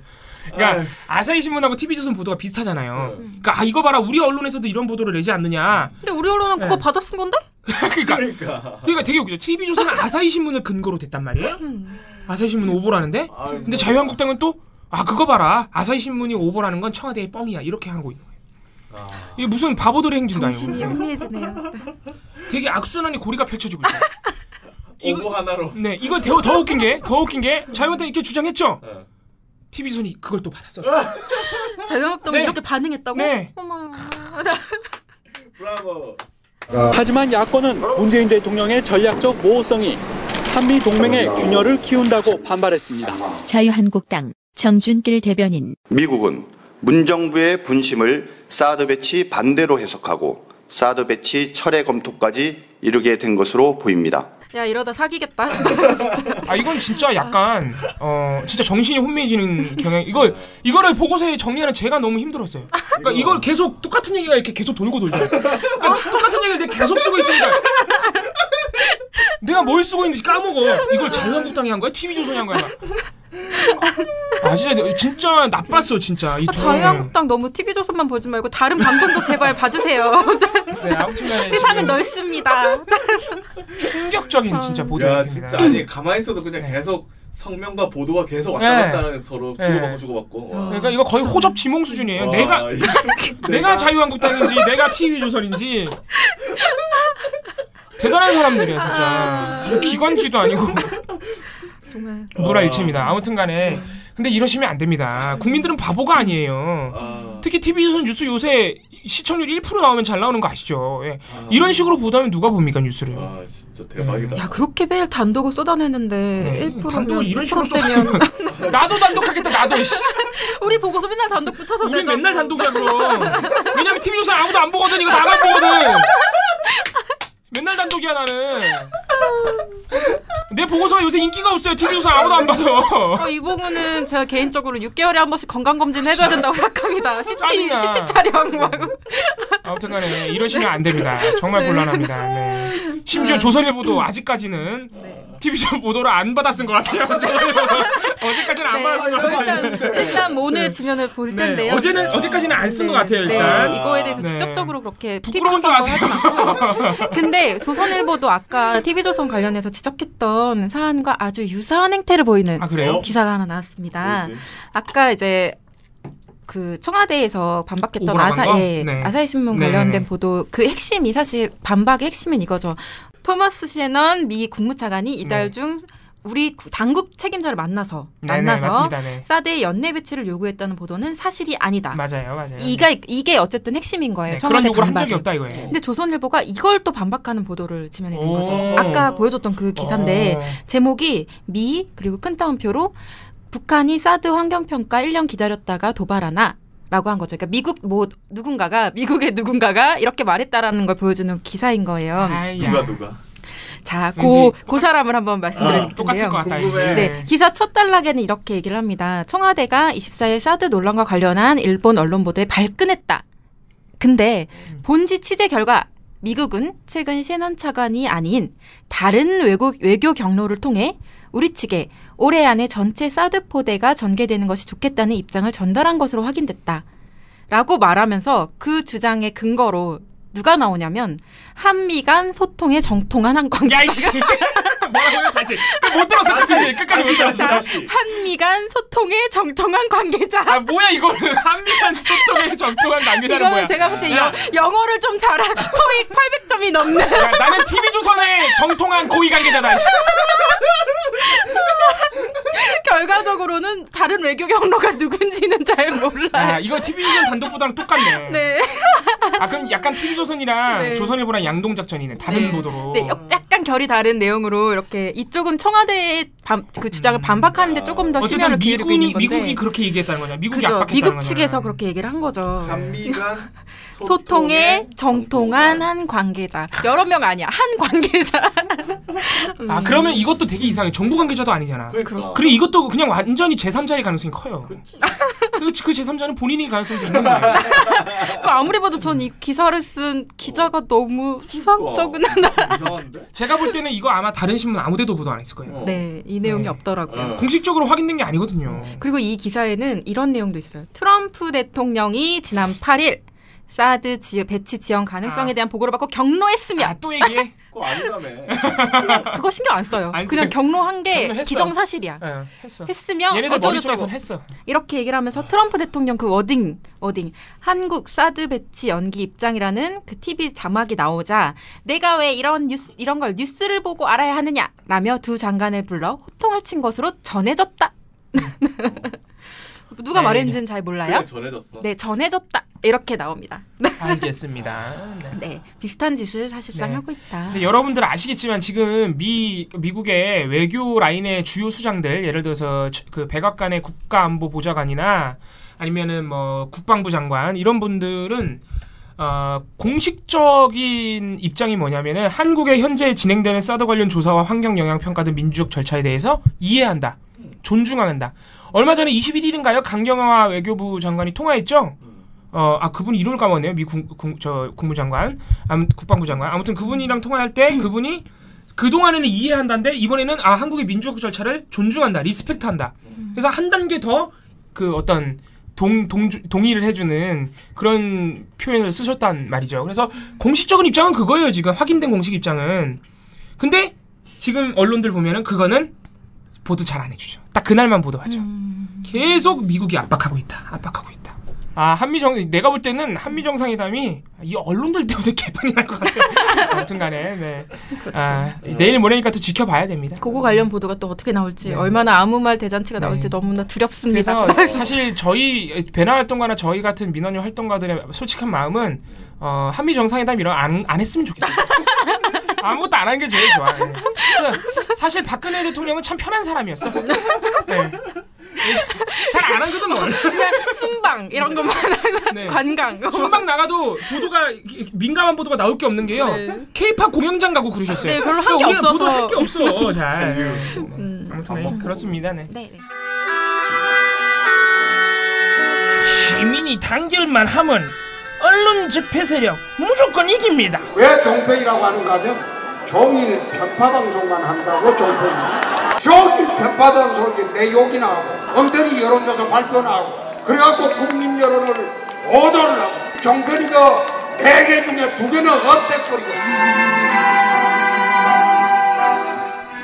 그러니까 아사히 신문하고 TV조선 보도가 비슷하잖아요. 그러니까 이거 봐라 우리 언론에서도 이런 보도를 내지 않느냐. 근데 우리 언론은 그거 받아 쓴 건데? 그러니까 되게 웃기죠. TV조선은 아사히 신문을 근거로 댔단 말이에요. 아사히 신문 오보라는데. 근데 자유한국당은 또 그거 봐라 아사히 신문이 오보라는 건 청와대의 뻥이야 이렇게 하고 있는 거예요. 이게 무슨 바보들의 행진도 아니고. 정신이 혼미해지네요. 되게 악순환이 고리가 펼쳐지고 있어요. 오보 하나로. 네, 이거 더 웃긴 게 자유한국당 이렇게 주장했죠. TV조선이 그걸 또 받았어. 자유한국당이 이렇게 반응했다고? 네. 어머. 브라보. 하지만 야권은 문재인 대통령의 전략적 모호성이 한미 동맹의 균열을 키운다고 반발했습니다. 자유한국당 정준길 대변인. 미국은 문정부의 분심을 사드 배치 반대로 해석하고 사드 배치 철회 검토까지 이르게 된 것으로 보입니다. 야 이러다 사기겠다. 진짜. 이건 진짜 약간 진짜 정신이 혼미해지는 경향. 이거를 보고서에 정리하는 제가 너무 힘들었어요. 그러니까 이걸 계속 똑같은 얘기가 이렇게 계속 돌고 돌죠. 그러니까 똑같은 얘기를 내가 계속 쓰고 있으니까 내가 뭘 쓰고 있는지 까먹어. 이걸 자유한국당이 한 거야? TV조선이 한 거야? 진짜 나빴어 진짜. 자유한국당 너무 TV조선만 보지 말고 다른 방송도 제발 봐주세요. 진짜 세상은 넓습니다. 충격적인 진짜 보도입니다. 진짜 가만히 있어도 그냥 계속 성명과 보도가 계속 왔다 갔다 하는 서로 주고받고. 그러니까 이거 거의 호접 지몽 수준이에요. 내가 자유한국당인지 내가 TV조선인지 대단한 사람들이야 진짜. 기관지도 아니고. 정말 노라일체입니다. 아무튼간에 근데 이러시면 안 됩니다. 국민들은 바보가 아니에요. 특히 TV조선 뉴스 요새 시청률 1% 나오면 잘 나오는 거 아시죠? 이런 식으로 보도하면 누가 봅니까 뉴스를? 진짜 대박이다. 야 그렇게 매일 단독을 쏟아내는데 1%면 단독을 이런 식으로 쏟아내면 나도 단독하겠다 나도. 우리 보고서 맨날 단독 붙여서 우리 맨날 단독이야 그럼. 왜냐면 TV조선 아무도 안 보거든. 이거 나만 보거든. 맨날 단독이야 나는. 내 보고서가 요새 인기가 없어요. TV조선 아무도 안 봐서. 이 부분은 제가 개인적으로 6개월에 한 번씩 건강검진 해줘야 된다고 생각합니다. CT 촬영 막. 아무튼간에 이러시면 안 됩니다. 정말 곤란합니다. 네. 심지어 조선일보도 아직까지는 TV조선 보도를 안 받았은 것 같아요. 어제까지는 안 받았은 것 같아요. 일단 오늘 지면을 볼 텐데요. 어제까지는 안 쓴 것 같아요. 일단 이거에 대해서 직접적으로 그렇게 부끄러운 줄 아세요? 근데 조선일보도 아까 TV조선 관련해서 지적했던 사안과 아주 유사한 행태를 보이는 기사가 하나 나왔습니다. 아까 이제 그 청와대에서 반박했던 아사히 신문 관련된 보도 그 핵심이 사실 반박의 핵심은 이거죠. 토마스 셰넌 미 국무차관이 이달 중 우리 당국 책임자를 만나서 사드의 연내 배치를 요구했다는 보도는 사실이 아니다. 맞아요. 이게 어쨌든 핵심인 거예요. 청와대 그런 요구를 한 반박이. 적이 없다 이거예요. 근데 조선일보가 이걸 또 반박하는 보도를 지면에 낸 거죠. 아까 보여줬던 그 기사인데 제목이 미 그리고 큰 따옴표로 북한이 사드 환경평가 1년 기다렸다가 도발하나 라고 한 거죠. 그러니까 미국의 누군가가 이렇게 말했다라는 걸 보여주는 기사인 거예요. 누가? 자, 그 사람을 한번 말씀드릴 텐데요. 네, 기사 첫 단락에는 이렇게 얘기를 합니다. 청와대가 24일 사드 논란과 관련한 일본 언론 보도에 발끈했다. 근데 본지 취재 결과 미국은 최근 셰넌 차관이 아닌 다른 외교 경로를 통해 우리 측에 올해 안에 전체 사드 포대가 전개되는 것이 좋겠다는 입장을 전달한 것으로 확인됐다. 라고 말하면서 그 주장의 근거로 누가 나오냐면 한미 간 소통에 정통한 한 관계자가 뭐라고요? 다시 못 들었어. 끝까지 못 들었어. 한미 간 소통에 정통한 관계자. 뭐야 이거는 한미 간 소통에 정통한 관계자는 뭐야? 이거는 제가 볼 때 영어를 좀 잘한 토익 800점이 넘는. 나는 TV조선의 정통한 고위 관계자다. 결과적으로는 다른 외교 경로가 누군지는 잘 몰라요. 이거 TV조선 단독보다랑 똑같네. 네. 그럼 약간 TV조선이랑 조선일보랑 양동작전이네. 다른 보도로. 네, 약간 결이 다른 내용으로 이렇게 이쪽은 청와대의 그 주장을 반박하는데 조금 더 심혈을 기울이고 있는 건데. 미국이 그렇게 얘기했다는 거잖아. 미국이 그죠. 압박했다는 미국 거잖아. 측에서 그렇게 얘기를 한 거죠. 한미 간 소통에 정통한 한 관계자. 여러 명 아니야. 한 관계자. 그러면 이것도 되게 이상해. 정부 관계자도 아니잖아. 그리고 이것도 그냥 완전히 제3자일 가능성이 커요. 그 제3자는 본인일 가능성도 있는 거예요. 아무리 봐도 전 이 기사를 쓴 기자가 너무 수상쩍은 이상한데? 제가 볼 때는 이거 아마 다른 신문 아무데도 보도 안 했을 거예요. 네, 이 내용이 없더라고요. 공식적으로 확인된 게 아니거든요. 그리고 이 기사에는 이런 내용도 있어요. 트럼프 대통령이 지난 8일 사드 배치 지원 가능성에 대한 보고를 받고 경로했으며 또 얘기해? 그거 아니라며. 그냥 그거 신경 안 써요. 그냥 경로한 게 경로했어. 기정사실이야. 했어. 했으며 얘네들 어쩌고저쩌고 머릿속에선 했어. 이렇게 얘기를 하면서 트럼프 대통령 그 워딩 한국 사드 배치 연기 입장이라는 그 TV 자막이 나오자 내가 왜 이런 걸 뉴스를 보고 알아야 하느냐라며 두 장관을 불러 호통을 친 것으로 전해졌다. 누가 네, 말했는지는 잘 몰라요. 그냥 전해졌어. 네, 전해졌다. 이렇게 나옵니다. 알겠습니다. 네, 비슷한 짓을 사실상 하고 있다. 근데 여러분들 아시겠지만 지금 미국의 외교 라인의 주요 수장들, 예를 들어서 그 백악관의 국가안보보좌관이나 아니면은 뭐 국방부 장관 이런 분들은 공식적인 입장이 뭐냐면은 한국의 현재 진행되는 사드 관련 조사와 환경 영향 평가 등 민주적 절차에 대해서 이해한다, 존중한다. 얼마 전에 21일인가요? 강경화 외교부 장관이 통화했죠? 그분 이름을 까먹었네요. 국무장관, 국방부 장관. 아무튼 그분이랑 통화할 때 그분이 그동안에는 이해한다는데 이번에는 한국의 민주적 절차를 존중한다, 리스펙트한다. 그래서 한 단계 더 그 어떤 동의를 해주는 그런 표현을 쓰셨단 말이죠. 그래서 공식적인 입장은 그거예요. 지금 확인된 공식 입장은. 근데 지금 언론들 보면은 그거는 보도 잘 안 해주죠. 딱 그날만 보도하죠. 계속 미국이 압박하고 있다. 내가 볼 때는 한미 정상회담이 이 언론들 때문에 개판이 날 것 같아요. 아무튼간에 네. 그렇죠. 내일 모레니까 또 지켜봐야 됩니다. 그거 관련 보도가 또 어떻게 나올지, 얼마나 아무 말 대잔치가 나올지 너무나 두렵습니다. 그래서 사실 저희 배나 활동가나 저희 같은 민원인 활동가들의 솔직한 마음은 한미 정상회담 이런 안 했으면 좋겠어요. 아무것도 안 하는 게 제일 좋아. 네. 사실 박근혜 대통령은 참 편한 사람이었어. 네. 잘 안 하거든 원래. 그냥 순방 이런 것만 관광. 순방 나가도 보도가 민감한 보도가 나올 게 없는 게요. K-팝 공연장 가고 그러셨어요. 네, 별로 한 게 없어서. 보도 할 게 없어. 잘. 아무튼 그렇습니다. 네. 시민이 단결만 하면 언론 적폐 세력 무조건 이깁니다. 왜 종편이라고 하는가 하면 종일 편파방송만 한다고 종편입니다. 종일 편파방송이 내 욕이나 하고 엉터리 여론조사 발표나 하고 그래갖고 국민 여론을 오도를 하고 종편이 그 4개 중에 2개는 없애버리고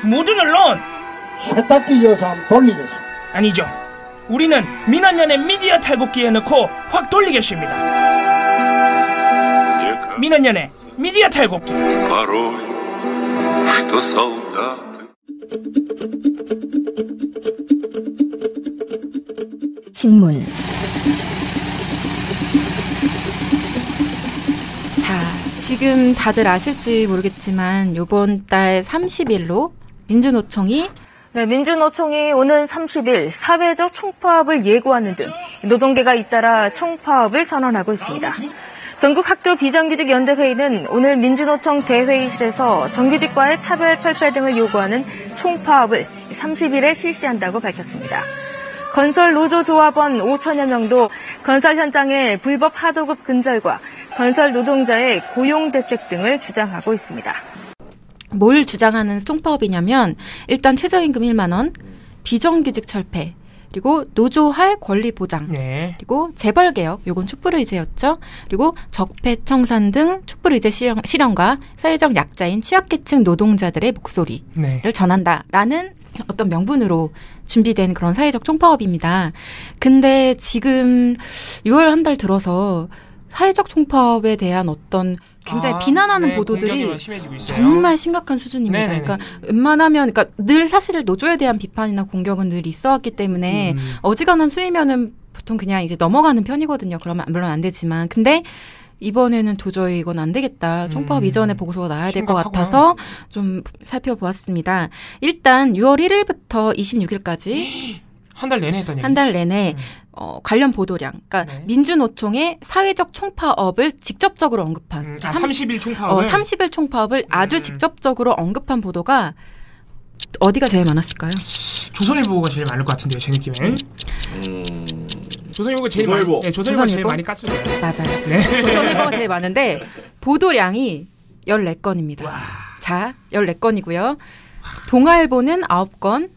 모든 언론 세탁기 이어서 한번 돌리겠습니다. 아니죠. 우리는 민원연의 미디어 탈곡기에 넣고 확 돌리겠습니다. 민원연의 미디어 탈곡기. Порой, что солдаты. 신문. 자, 지금 다들 아실지 모르겠지만 이번 달 30일로 민주노총이 오는 30일 사회적 총파업을 예고하는 등 노동계가 잇따라 총파업을 선언하고 있습니다. 전국 학교 비정규직 연대회의는 오늘 민주노총 대회의실에서 정규직과의 차별 철폐 등을 요구하는 총파업을 30일에 실시한다고 밝혔습니다. 건설 노조조합원 5천여 명도 건설 현장의 불법 하도급 근절과 건설 노동자의 고용 대책 등을 주장하고 있습니다. 뭘 주장하는 총파업이냐면 일단 최저임금 1만 원, 비정규직 철폐, 그리고 노조할 권리 보장, 그리고 재벌 개혁, 요건 촛불 의제였죠. 그리고 적폐 청산 등 촛불 의제 실현과 사회적 약자인 취약계층 노동자들의 목소리를 전한다라는 어떤 명분으로 준비된 그런 사회적 총파업입니다. 근데 지금 6월 한 달 들어서 사회적 총파업에 대한 어떤 굉장히 비난하는 보도들이 정말 심각한 수준입니다. 그러니까 웬만하면, 그러니까 늘 사실 노조에 대한 비판이나 공격은 늘 있어왔기 때문에 어지간한 수위면은 보통 그냥 이제 넘어가는 편이거든요. 그러면 물론 안 되지만, 근데 이번에는 도저히 이건 안 되겠다. 총파업 이전에 보고서가 나와야 될 것 같아서 좀 살펴보았습니다. 일단 6월 1일부터 26일까지 한 달 내내 했다니. 한 달 내내 관련 보도량, 그러니까 민주노총의 사회적 총파업을 직접적으로 언급한 30일 총파업을 30일 총파업을 아주 직접적으로 언급한 보도가 어디가 제일 많았을까요? 조선일보가 제일 많을 것 같은데요, 제 느낌엔. 조선일보가 제일 조선일보. 많이, 조선일보가 제일 많이 깠어요. 맞아요. 네. 조선일보가 제일 많은데 보도량이 14건입니다. 자, 자, 14건이고요. 동아일보는 9건,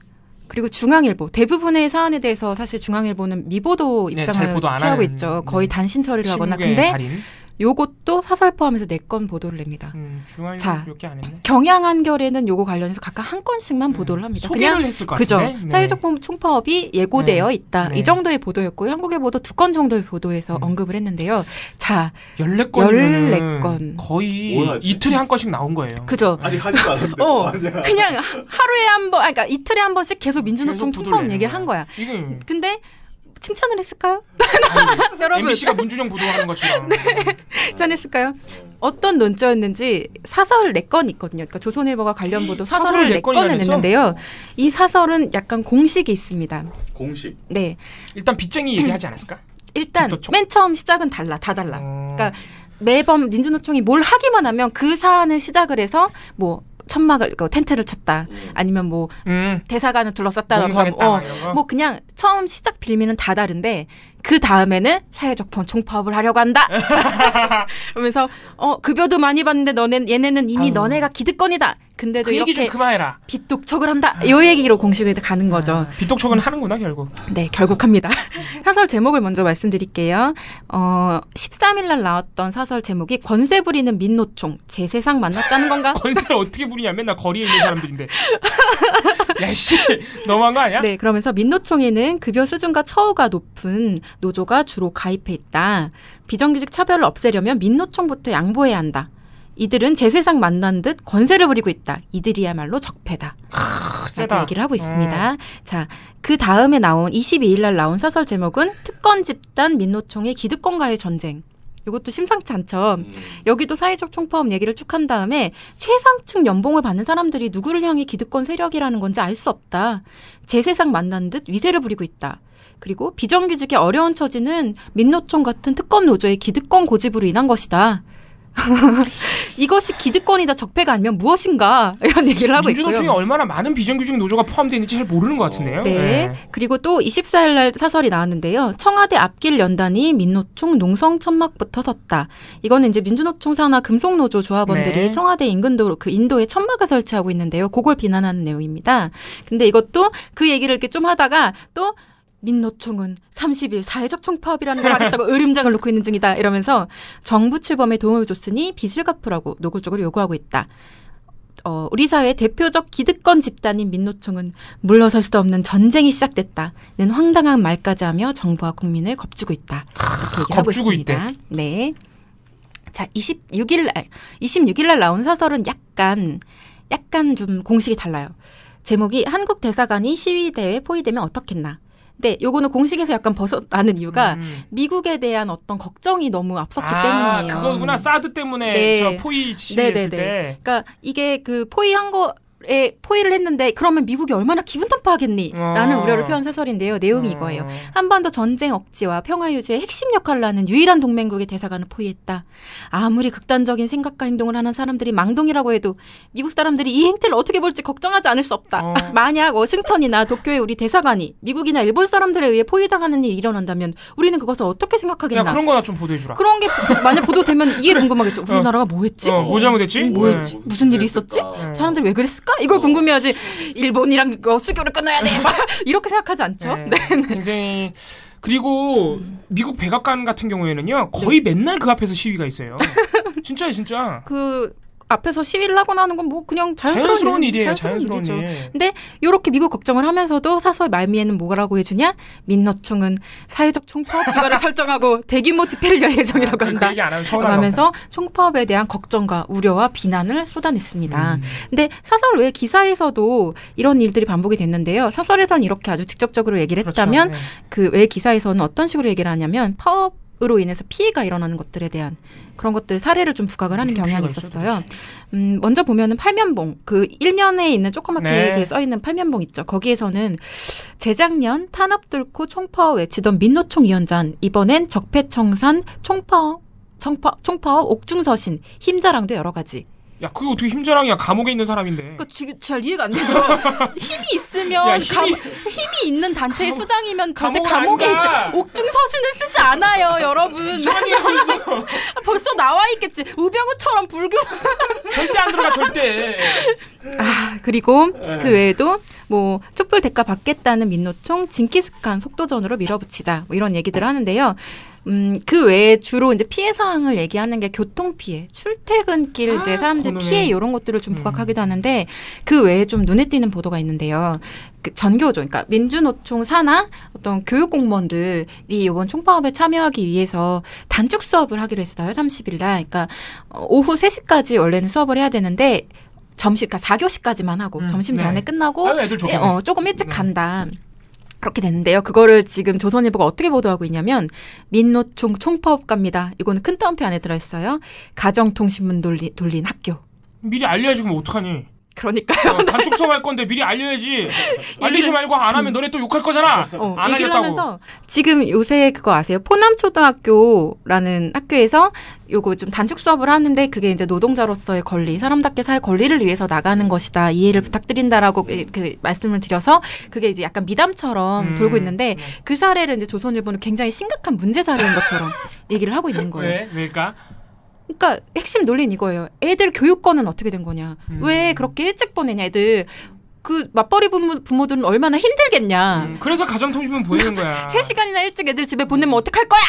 그리고 중앙일보 대부분의 사안에 대해서 사실 중앙일보는 미보도 입장을 취하고 있죠. 거의 단신 처리를 하거나. 근데 달인. 요것도 사설 포함해서 4건 보도를 냅니다. 중앙일보 자, 몇 개 안 했네. 경향한겨레는 요거 관련해서 각각 한 건씩만 보도를 합니다. 소개를 그냥 했을 것 같은데. 그죠. 사회적 총파업이 예고되어 있다. 네. 이 정도의 보도였고요. 한국일보도 2건 정도의 보도에서 언급을 했는데요. 자, 14건 거의 이틀에 한 건씩 나온 거예요. 그죠. 아직 하지도 않았는데. 그냥 하루에 한 번, 그러니까 이틀에 한 번씩 계속 민주노총 총파업 얘기를 한 거야. 근데 칭찬을 했을까요? 여러분. MBC가 문준영 보도하는 것처럼. 네. 칭찬했을까요? 어떤 논조였는지 사설 4건 있거든요. 그러니까 조선일보가 관련 보도 사설을 4건을 냈는데요. 이 사설은 약간 공식이 있습니다. 공식? 네. 일단 빚쟁이 얘기하지 않았을까? 일단 맨 처음 시작은 다 달라. 그러니까 매번 민주노총이 뭘 하기만 하면 그 사안을 시작을 해서 뭐 천막을 텐트를 쳤다. 아니면 뭐 대사관을 둘러쌌다라든가 뭐 그냥 처음 시작 빌미는 다 다른데 그 다음에는 사회적 총파업을 하려고 한다. 그러면서 급여도 많이 받는데 얘네는 이미 너네가 기득권이다. 근데도 그 얘기 이렇게 좀 그만해라. 빚독촉을 한다. 요 얘기로 공식을 가는 거죠. 빚독촉은 하는구나 결국. 네, 결국 합니다. 사설 제목을 먼저 말씀드릴게요. 13일 날 나왔던 사설 제목이 권세 부리는 민노총 제세상 만났다는 건가? 권세를 어떻게 부리냐? 맨날 거리에 있는 사람들인데. 야씨, 너무한 거 아니야? 네, 그러면서 민노총에는 급여 수준과 처우가 높은 노조가 주로 가입해 있다. 비정규직 차별을 없애려면 민노총부터 양보해야 한다. 이들은 제세상 만난 듯 권세를 부리고 있다. 이들이야말로 적폐다. 라고 얘기를 하고 있습니다. 자, 그 다음에 나온 22일 날 나온 사설 제목은 특권 집단 민노총의 기득권과의 전쟁. 이것도 심상치 않죠. 여기도 사회적 총파업 얘기를 쭉 한 다음에 최상층 연봉을 받는 사람들이 누구를 향해 기득권 세력이라는 건지 알 수 없다. 제세상 만난 듯 위세를 부리고 있다. 그리고 비정규직의 어려운 처지는 민노총 같은 특권 노조의 기득권 고집으로 인한 것이다. 이것이 기득권이다 적폐가 아니면 무엇인가 이런 얘기를 하고 있고요. 민주노총에 얼마나 많은 비정규직 노조가 포함되어 있는지 잘 모르는 것 같은데요. 네. 그리고 또 24일 날 사설이 나왔는데요. 청와대 앞길 연단이 민노총 농성 천막부터 섰다. 이거는 이제 민주노총 산하 금속노조 조합원들이 청와대 인근도로 그 인도에 천막을 설치하고 있는데요. 그걸 비난하는 내용입니다. 근데 이것도 그 얘기를 이렇게 좀 하다가 또 민노총은 30일 사회적 총파업이라는 걸 하겠다고 으름장을 놓고 있는 중이다. 이러면서 정부 출범에 도움을 줬으니 빚을 갚으라고 노골적으로 요구하고 있다. 우리 사회의 대표적 기득권 집단인 민노총은 물러설 수 없는 전쟁이 시작됐다는 황당한 말까지 하며 정부와 국민을 겁주고 있다. 이렇게 얘기하고 있습니다. 있대. 네. 자, 26일 날 나온 사설은 약간 좀 공식이 달라요. 제목이 한국 대사관이 시위대에 포위되면 어떻겠나. 네, 요거는 공식에서 약간 벗어나는 이유가 미국에 대한 어떤 걱정이 너무 앞섰기 때문이에요. 그거구나. 사드 때문에 저 포위 시위했을 때. 그러니까 이게 그 포위한 거에 포위를 했는데 그러면 미국이 얼마나 기분 나빠하겠니? 라는 우려를 표한 사설인데요. 내용이 이거예요. 한반도 전쟁 억지와 평화 유지의 핵심 역할을 하는 유일한 동맹국의 대사관을 포위했다. 아무리 극단적인 생각과 행동을 하는 사람들이 망동이라고 해도 미국 사람들이 이 행태를 어떻게 볼지 걱정하지 않을 수 없다. 만약 워싱턴이나 도쿄의 우리 대사관이 미국이나 일본 사람들에 의해 포위당하는 일이 일어난다면 우리는 그것을 어떻게 생각하겠나. 야, 그런 거나 좀 보도해주라. 그런 게 만약 보도되면 이게 궁금하겠죠. 우리나라가 뭐 했지? 뭐 잘못했지? 뭐였지? 무슨 일이 있었지? 사람들이 왜 그랬을까? 이걸 궁금해하지. 일본이랑 수교를 끊어야 돼. 이렇게 생각하지 않죠? 네. 굉장히. 그리고 미국 백악관 같은 경우에는요. 거의 맨날 그 앞에서 시위가 있어요. 진짜. 그 앞에서 시위를 하고 나는 건 뭐 그냥 자연스러운 일이에요. 자연스러운 일이죠. 근데 이렇게 미국 걱정을 하면서도 사설 말미에는 뭐라고 해주냐? 민노총은 사회적 총파업 기간을 설정하고 대규모 집회를 열 예정이라고 한다. 그 얘기 안 하면 하면서 총파업에 대한 걱정과 우려와 비난을 쏟아냈습니다. 근데 사설 외 기사에서도 이런 일들이 반복이 됐는데요. 사설에서는 이렇게 아주 직접적으로 얘기를 했다면 그렇죠. 그 외 기사에서는 어떤 식으로 얘기를 하냐면 파업으로 인해서 피해가 일어나는 것들에 대한 그런 것들 사례를 좀 부각을 하는 경향이 있었어요. 먼저 보면은 팔면봉 그 일면에 있는 조그맣게 써 있는 팔면봉 있죠. 거기에서는 재작년 탄압 뚫고 총파업 외치던 민노총 위원장 이번엔 적폐청산 총파업 옥중서신 힘자랑도 여러 가지 야, 그게 어떻게 힘자랑이야? 감옥에 있는 사람인데. 그러니까 잘 이해가 안 되죠. 힘이 있으면 야, 힘이 있는 단체의 수장이면 절대 감옥에 옥중 서신을 쓰지 않아요, 여러분. 벌써 나와 있겠지. 우병우처럼 불교. 절대 안 들어가, 절대. 그리고 그 외에도 뭐 촛불 대가 받겠다는 민노총 징기스칸 속도전으로 밀어붙이자 뭐 이런 얘기들을 하는데요. 그 외에 주로 이제 피해 사항을 얘기하는 게 교통 피해, 출퇴근길 이제 사람들 피해 이런 것들을 좀 부각하기도 하는데 그 외에 좀 눈에 띄는 보도가 있는데요. 그 전교조, 그러니까 민주노총 산하 어떤 교육 공무원들이 이번 총파업에 참여하기 위해서 단축 수업을 하기로 했어요. 30일 날. 그러니까 오후 3시까지 원래는 수업을 해야 되는데 그러니까 4교시까지만 하고 점심 전에 끝나고 조금 일찍 간다. 그렇게 됐는데요. 그거를 지금 조선일보가 어떻게 보도하고 있냐면 민노총 총파업 갑니다. 이거는 큰 따옴표 안에 들어있어요. 가정통신문 돌린 학교. 미리 알려야지 그럼 어떡하니. 그러니까요. 단축 수업 할 건데 미리 알려야지. 알리지 말고 안 하면 너네 또 욕할 거잖아. 안 얘기를 알렸다고. 하면서 지금 요새 그거 아세요? 포남초등학교라는 학교에서 요거 좀 단축 수업을 하는데 그게 이제 노동자로서의 권리, 사람답게 살 권리를 위해서 나가는 것이다. 이해를 부탁드린다라고 그 말씀을 드려서 그게 이제 약간 미담처럼 돌고 있는데 그 사례를 이제 조선일보는 굉장히 심각한 문제 사례인 것처럼 얘기를 하고 있는 거예요. 왜일까? 그러니까 핵심 논리는 이거예요. 애들 교육권은 어떻게 된 거냐. 왜 그렇게 일찍 보내냐. 애들 그 맞벌이 부모들은 얼마나 힘들겠냐. 그래서 가정통신문 보이는 거야. 3시간이나 일찍 애들 집에 보내면 어떡할 거야.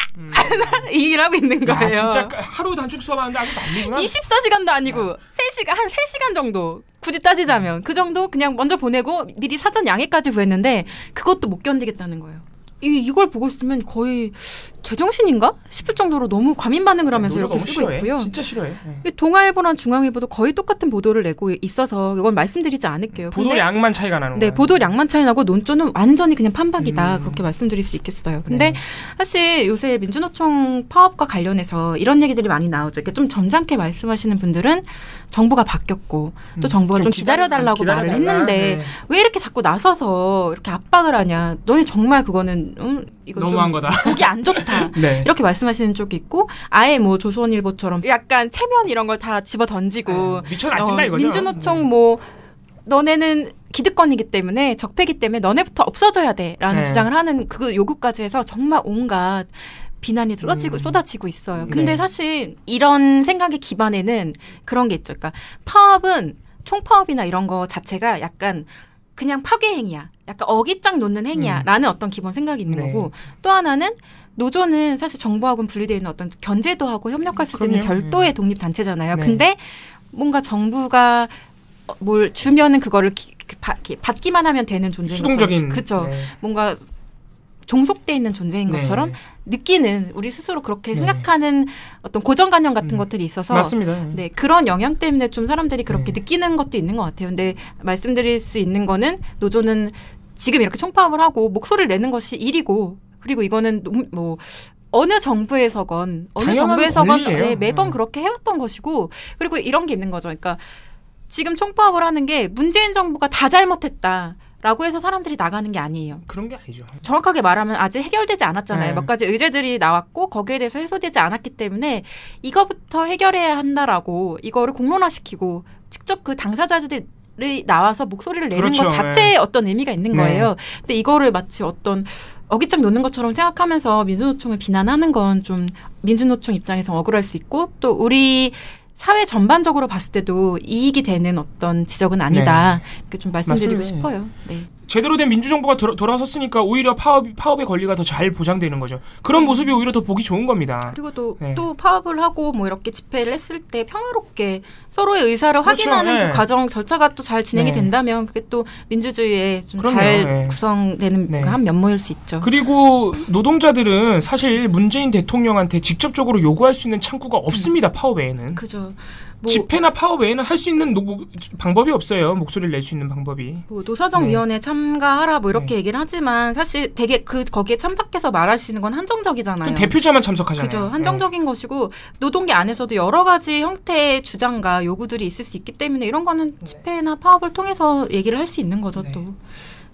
이 얘기를 하고 있는 거예요. 진짜 하루 단축 수업하는데 아주 난리구나. 24시간도 아니고 3시간 정도. 굳이 따지자면 그 정도 그냥 먼저 보내고 미리 사전 양해까지 구했는데 그것도 못 견디겠다는 거예요. 이걸 보고 있으면 거의 제정신인가 싶을 정도로 너무 과민 반응을 하면서 이렇게 쓰고 싫어해. 있고요. 진짜 싫어해. 동아일보랑 중앙일보도 거의 똑같은 보도를 내고 있어서 이건 말씀드리지 않을게요. 보도량만 차이가 나는 거예요. 네, 보도량만 차이 나고 논조는 완전히 그냥 판박이다. 그렇게 말씀드릴 수 있겠어요. 근데 사실 요새 민주노총 파업과 관련해서 이런 얘기들이 많이 나오죠. 이렇게 좀 점잖게 말씀하시는 분들은 정부가 바뀌었고 또 정부가 좀 기다려달라고 말을 했는데 왜 이렇게 자꾸 나서서 이렇게 압박을 하냐. 너네 정말 그거는 이거 너무한 좀 거다. 보기 안 좋다. 이렇게 말씀하시는 쪽이 있고 아예 뭐 조선일보처럼 약간 체면 이런 걸 다 집어 던지고 미쳐는 안 뛴다 이거죠. 민주노총 뭐 너네는 기득권이기 때문에 적폐기 때문에 너네부터 없어져야 돼라는 주장을 하는 그 요구까지 해서 정말 온갖 비난이 쏟아지고 있어요. 근데 사실 이런 생각의 기반에는 그런 게 있죠. 그러니까 파업은 총파업이나 이런 거 자체가 약간 그냥 파괴 행위야. 약간 어깃장 놓는 행위야. 라는 어떤 기본 생각이 있는 거고 또 하나는 노조는 사실 정부하고는 분리되어 있는 어떤 견제도 하고 협력할 수 있는 별도의 독립단체잖아요. 근데 뭔가 정부가 뭘 주면은 그거를 받기만 하면 되는 존재인 수동적인. 그렇죠. 뭔가 종속돼 있는 존재인 것처럼 느끼는 우리 스스로 그렇게 생각하는 어떤 고정관념 같은 것들이 있어서 맞습니다. 네, 그런 영향 때문에 좀 사람들이 그렇게 느끼는 것도 있는 것 같아요. 근데 말씀드릴 수 있는 거는 노조는 지금 이렇게 총파업을 하고 목소리를 내는 것이 일이고 그리고 이거는 뭐 어느 정부에서건 매번 그렇게 해왔던 것이고 그리고 이런 게 있는 거죠. 그러니까 지금 총파업을 하는 게 문재인 정부가 다 잘못했다라고 해서 사람들이 나가는 게 아니에요. 그런 게 아니죠. 정확하게 말하면 아직 해결되지 않았잖아요. 몇 가지 의제들이 나왔고 거기에 대해서 해소되지 않았기 때문에 이거부터 해결해야 한다라고 이거를 공론화시키고 직접 그 당사자들이 나와서 목소리를 내는 것 자체에 어떤 의미가 있는 거예요. 근데 이거를 마치 어떤 어깃장 놓는 것처럼 생각하면서 민주노총을 비난하는 건 좀 민주노총 입장에서 억울할 수 있고 또 우리 사회 전반적으로 봤을 때도 이익이 되는 어떤 지적은 아니다. 이렇게 좀 말씀드리고 싶어요. 네. 제대로 된 민주정부가 돌아섰으니까 오히려 파업의 권리가 더 잘 보장되는 거죠. 그런 모습이 오히려 더 보기 좋은 겁니다. 그리고 또 파업을 하고 뭐 이렇게 집회를 했을 때 평화롭게 서로의 의사를 확인하는 그 과정 절차가 또 잘 진행이 된다면 그게 또 민주주의에 좀 잘 구성되는 한 면모일 수 있죠. 그리고 노동자들은 사실 문재인 대통령한테 직접적으로 요구할 수 있는 창구가 없습니다. 파업 외에는. 그죠. 집회나 파업 외에는 할 수 있는 방법이 없어요. 목소리를 낼 수 있는 방법이. 뭐 노사정위원회 참가하라 뭐 이렇게 얘기를 하지만 사실 되게 거기에 참석해서 말할 수 있는 건 한정적이잖아요. 대표자만 참석하잖아요. 그죠. 한정적인 것이고 노동계 안에서도 여러 가지 형태의 주장과 요구들이 있을 수 있기 때문에 이런 거는 집회나 파업을 통해서 얘기를 할 수 있는 거죠. 또.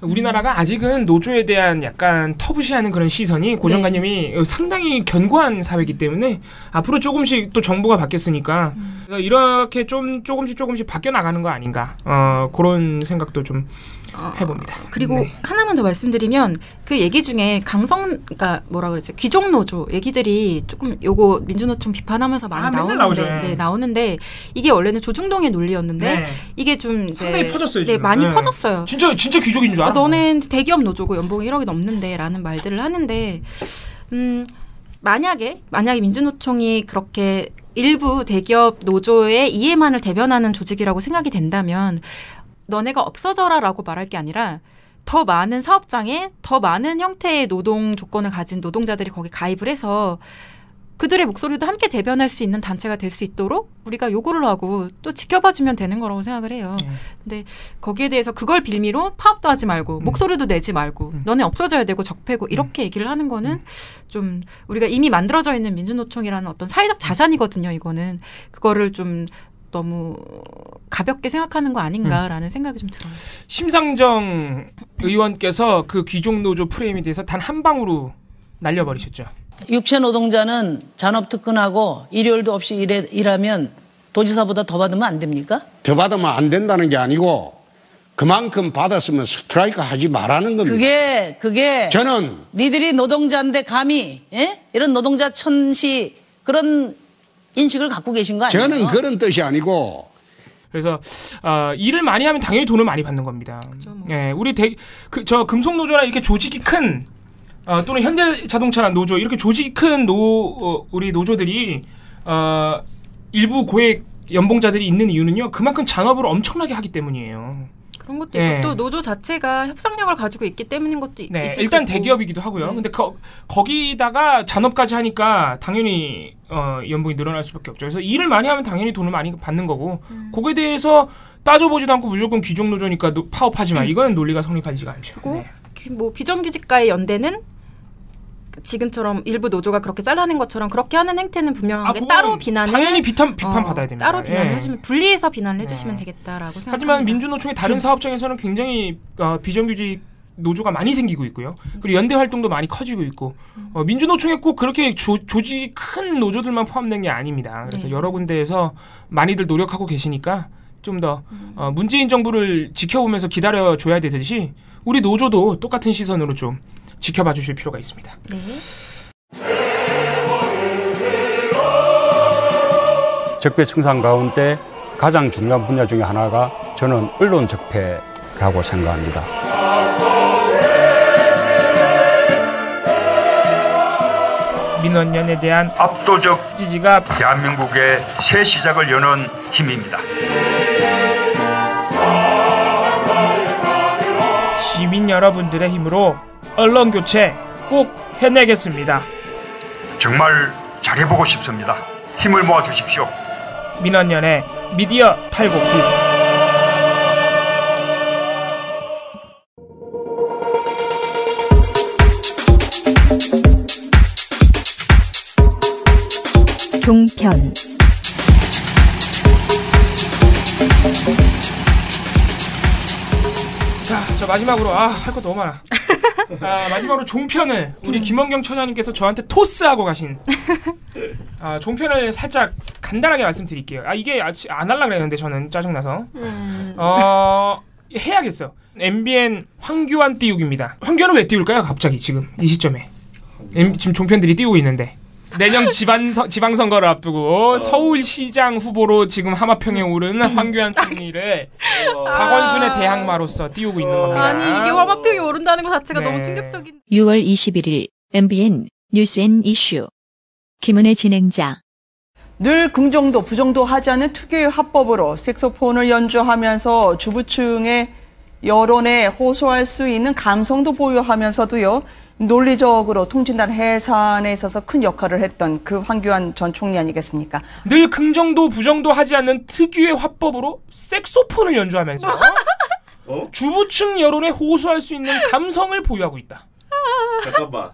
우리나라가 아직은 노조에 대한 약간 터부시하는 그런 시선이 고정관념이 상당히 견고한 사회이기 때문에 앞으로 조금씩 또 정부가 바뀌었으니까 이렇게 좀 조금씩 바뀌어 나가는 거 아닌가 그런 생각도 좀 해봅니다. 그리고 하나만 더 말씀드리면 그 얘기 중에 그러니까 뭐라 그러지 귀족 노조 얘기들이 조금 요거 민주노총 비판하면서 많이 나오는데 나오는데 이게 원래는 조중동의 논리였는데 이게 좀 이제 상당히 퍼졌어요. 지금. 많이 퍼졌어요. 진짜 귀족인 줄 알아. 너는 대기업 노조고 연봉이 1억이 넘는데라는 말들을 하는데 만약에 민주노총이 그렇게 일부 대기업 노조의 이해만을 대변하는 조직이라고 생각이 된다면 너네가 없어져라라고 말할 게 아니라 더 많은 사업장에 더 많은 형태의 노동 조건을 가진 노동자들이 거기 가입을 해서 그들의 목소리도 함께 대변할 수 있는 단체가 될 수 있도록 우리가 요구를 하고 또 지켜봐주면 되는 거라고 생각을 해요. 근데 거기에 대해서 그걸 빌미로 파업도 하지 말고 목소리도 내지 말고 너네 없어져야 되고 적폐고 이렇게 얘기를 하는 거는 좀 우리가 이미 만들어져 있는 민주노총이라는 어떤 사회적 자산이거든요. 이거는 그거를 좀 너무 가볍게 생각하는 거 아닌가라는 생각이 좀 들어요. 심상정 의원께서 그 귀족노조 프레임에 대해서 단 한 방으로 날려버리셨죠. 육체 노동자는 잔업특근하고 일요일도 없이 일하면 도지사보다 더 받으면 안 됩니까? 더 받으면 안 된다는 게 아니고 그만큼 받았으면 스트라이크 하지 말라는 겁니다. 그게 저는 니들이 노동자인데 감히 이런 노동자 천시 그런 인식을 갖고 계신 거 아니에요? 저는 그런 뜻이 아니고. 그래서 일을 많이 하면 당연히 돈을 많이 받는 겁니다. 그렇죠, 뭐. 예, 우리 저 금속노조나 이렇게 조직이 큰 또는 현대자동차 노조 이렇게 조직이 큰 우리 노조들이 일부 고액 연봉자들이 있는 이유는요. 그만큼 잔업을 엄청나게 하기 때문이에요. 그런 것도 있고 또 노조 자체가 협상력을 가지고 있기 때문인 것도 있을 수 있고. 일단 대기업이기도 하고요. 근데 거기다가 잔업까지 하니까 당연히 연봉이 늘어날 수밖에 없죠. 그래서 일을 많이 하면 당연히 돈을 많이 받는 거고 그거에 대해서 따져보지도 않고 무조건 귀족노조니까 파업하지 마. 이거는 논리가 성립하지가 않죠. 그리고 뭐 비정규직과의 연대는 지금처럼 일부 노조가 그렇게 잘라낸 것처럼 그렇게 하는 행태는 분명하게 따로 비난을 당연히 비판 받아야 됩니다. 따로 비난을 해주면 분리해서 비난을 해주시면 되겠다라고 생각합니다. 하지만 민주노총의 다른 사업장에서는 굉장히 비정규직 노조가 많이 생기고 있고요. 그리고 연대 활동도 많이 커지고 있고 민주노총에 꼭 그렇게 조직이 큰 노조들만 포함된 게 아닙니다. 그래서 여러 군데에서 많이들 노력하고 계시니까 좀 더 문재인 정부를 지켜보면서 기다려줘야 되듯이 우리 노조도 똑같은 시선으로 좀 지켜봐 주실 필요가 있습니다. 적폐 청산 가운데 가장 중요한 분야 중에 하나가 저는 언론 적폐라고 생각합니다. 민원연에 대한 압도적 지지가 대한민국의 새 시작을 여는 힘입니다. 시민 여러분들의 힘으로 언론 교체 꼭 해내겠습니다. 정말 잘해보고 싶습니다. 힘을 모아 주십시오. 민원연의 미디어 탈곡기. 종편. 자, 마지막으로 할 거 너무 많아. 마지막으로 종편을 우리 김원경 처장님께서 저한테 토스하고 가신 종편을 살짝 간단하게 말씀드릴게요. 이게 안 하려고 그랬는데 저는 짜증나서 해야겠어요. MBN 황교안 띄우기입니다. 황교안은 왜 띄울까요? 갑자기 지금 이 시점에 지금 종편들이 띄우고 있는데 내년 지방선거를 앞두고 서울시장 후보로 지금 하마평에 오른 황교안 총리를 박원순의 대항마로서 띄우고 있는 겁니다. 아니 이게 하마평에 오른다는 것 자체가 너무 충격적인. 6월 21일 MBN 뉴스 앤 이슈 김은혜 진행자. 늘 긍정도 부정도 하지 않는 특유의 화법으로 색소폰을 연주하면서 주부층의 여론에 호소할 수 있는 감성도 보유하면서도요. 논리적으로 통진단 해산에 있어서 큰 역할을 했던 그 황교안 전 총리 아니겠습니까? 늘 긍정도 부정도 하지 않는 특유의 화법으로 색소폰을 연주하면서 주부층 여론에 호소할 수 있는 감성을 보유하고 있다. 잠깐만.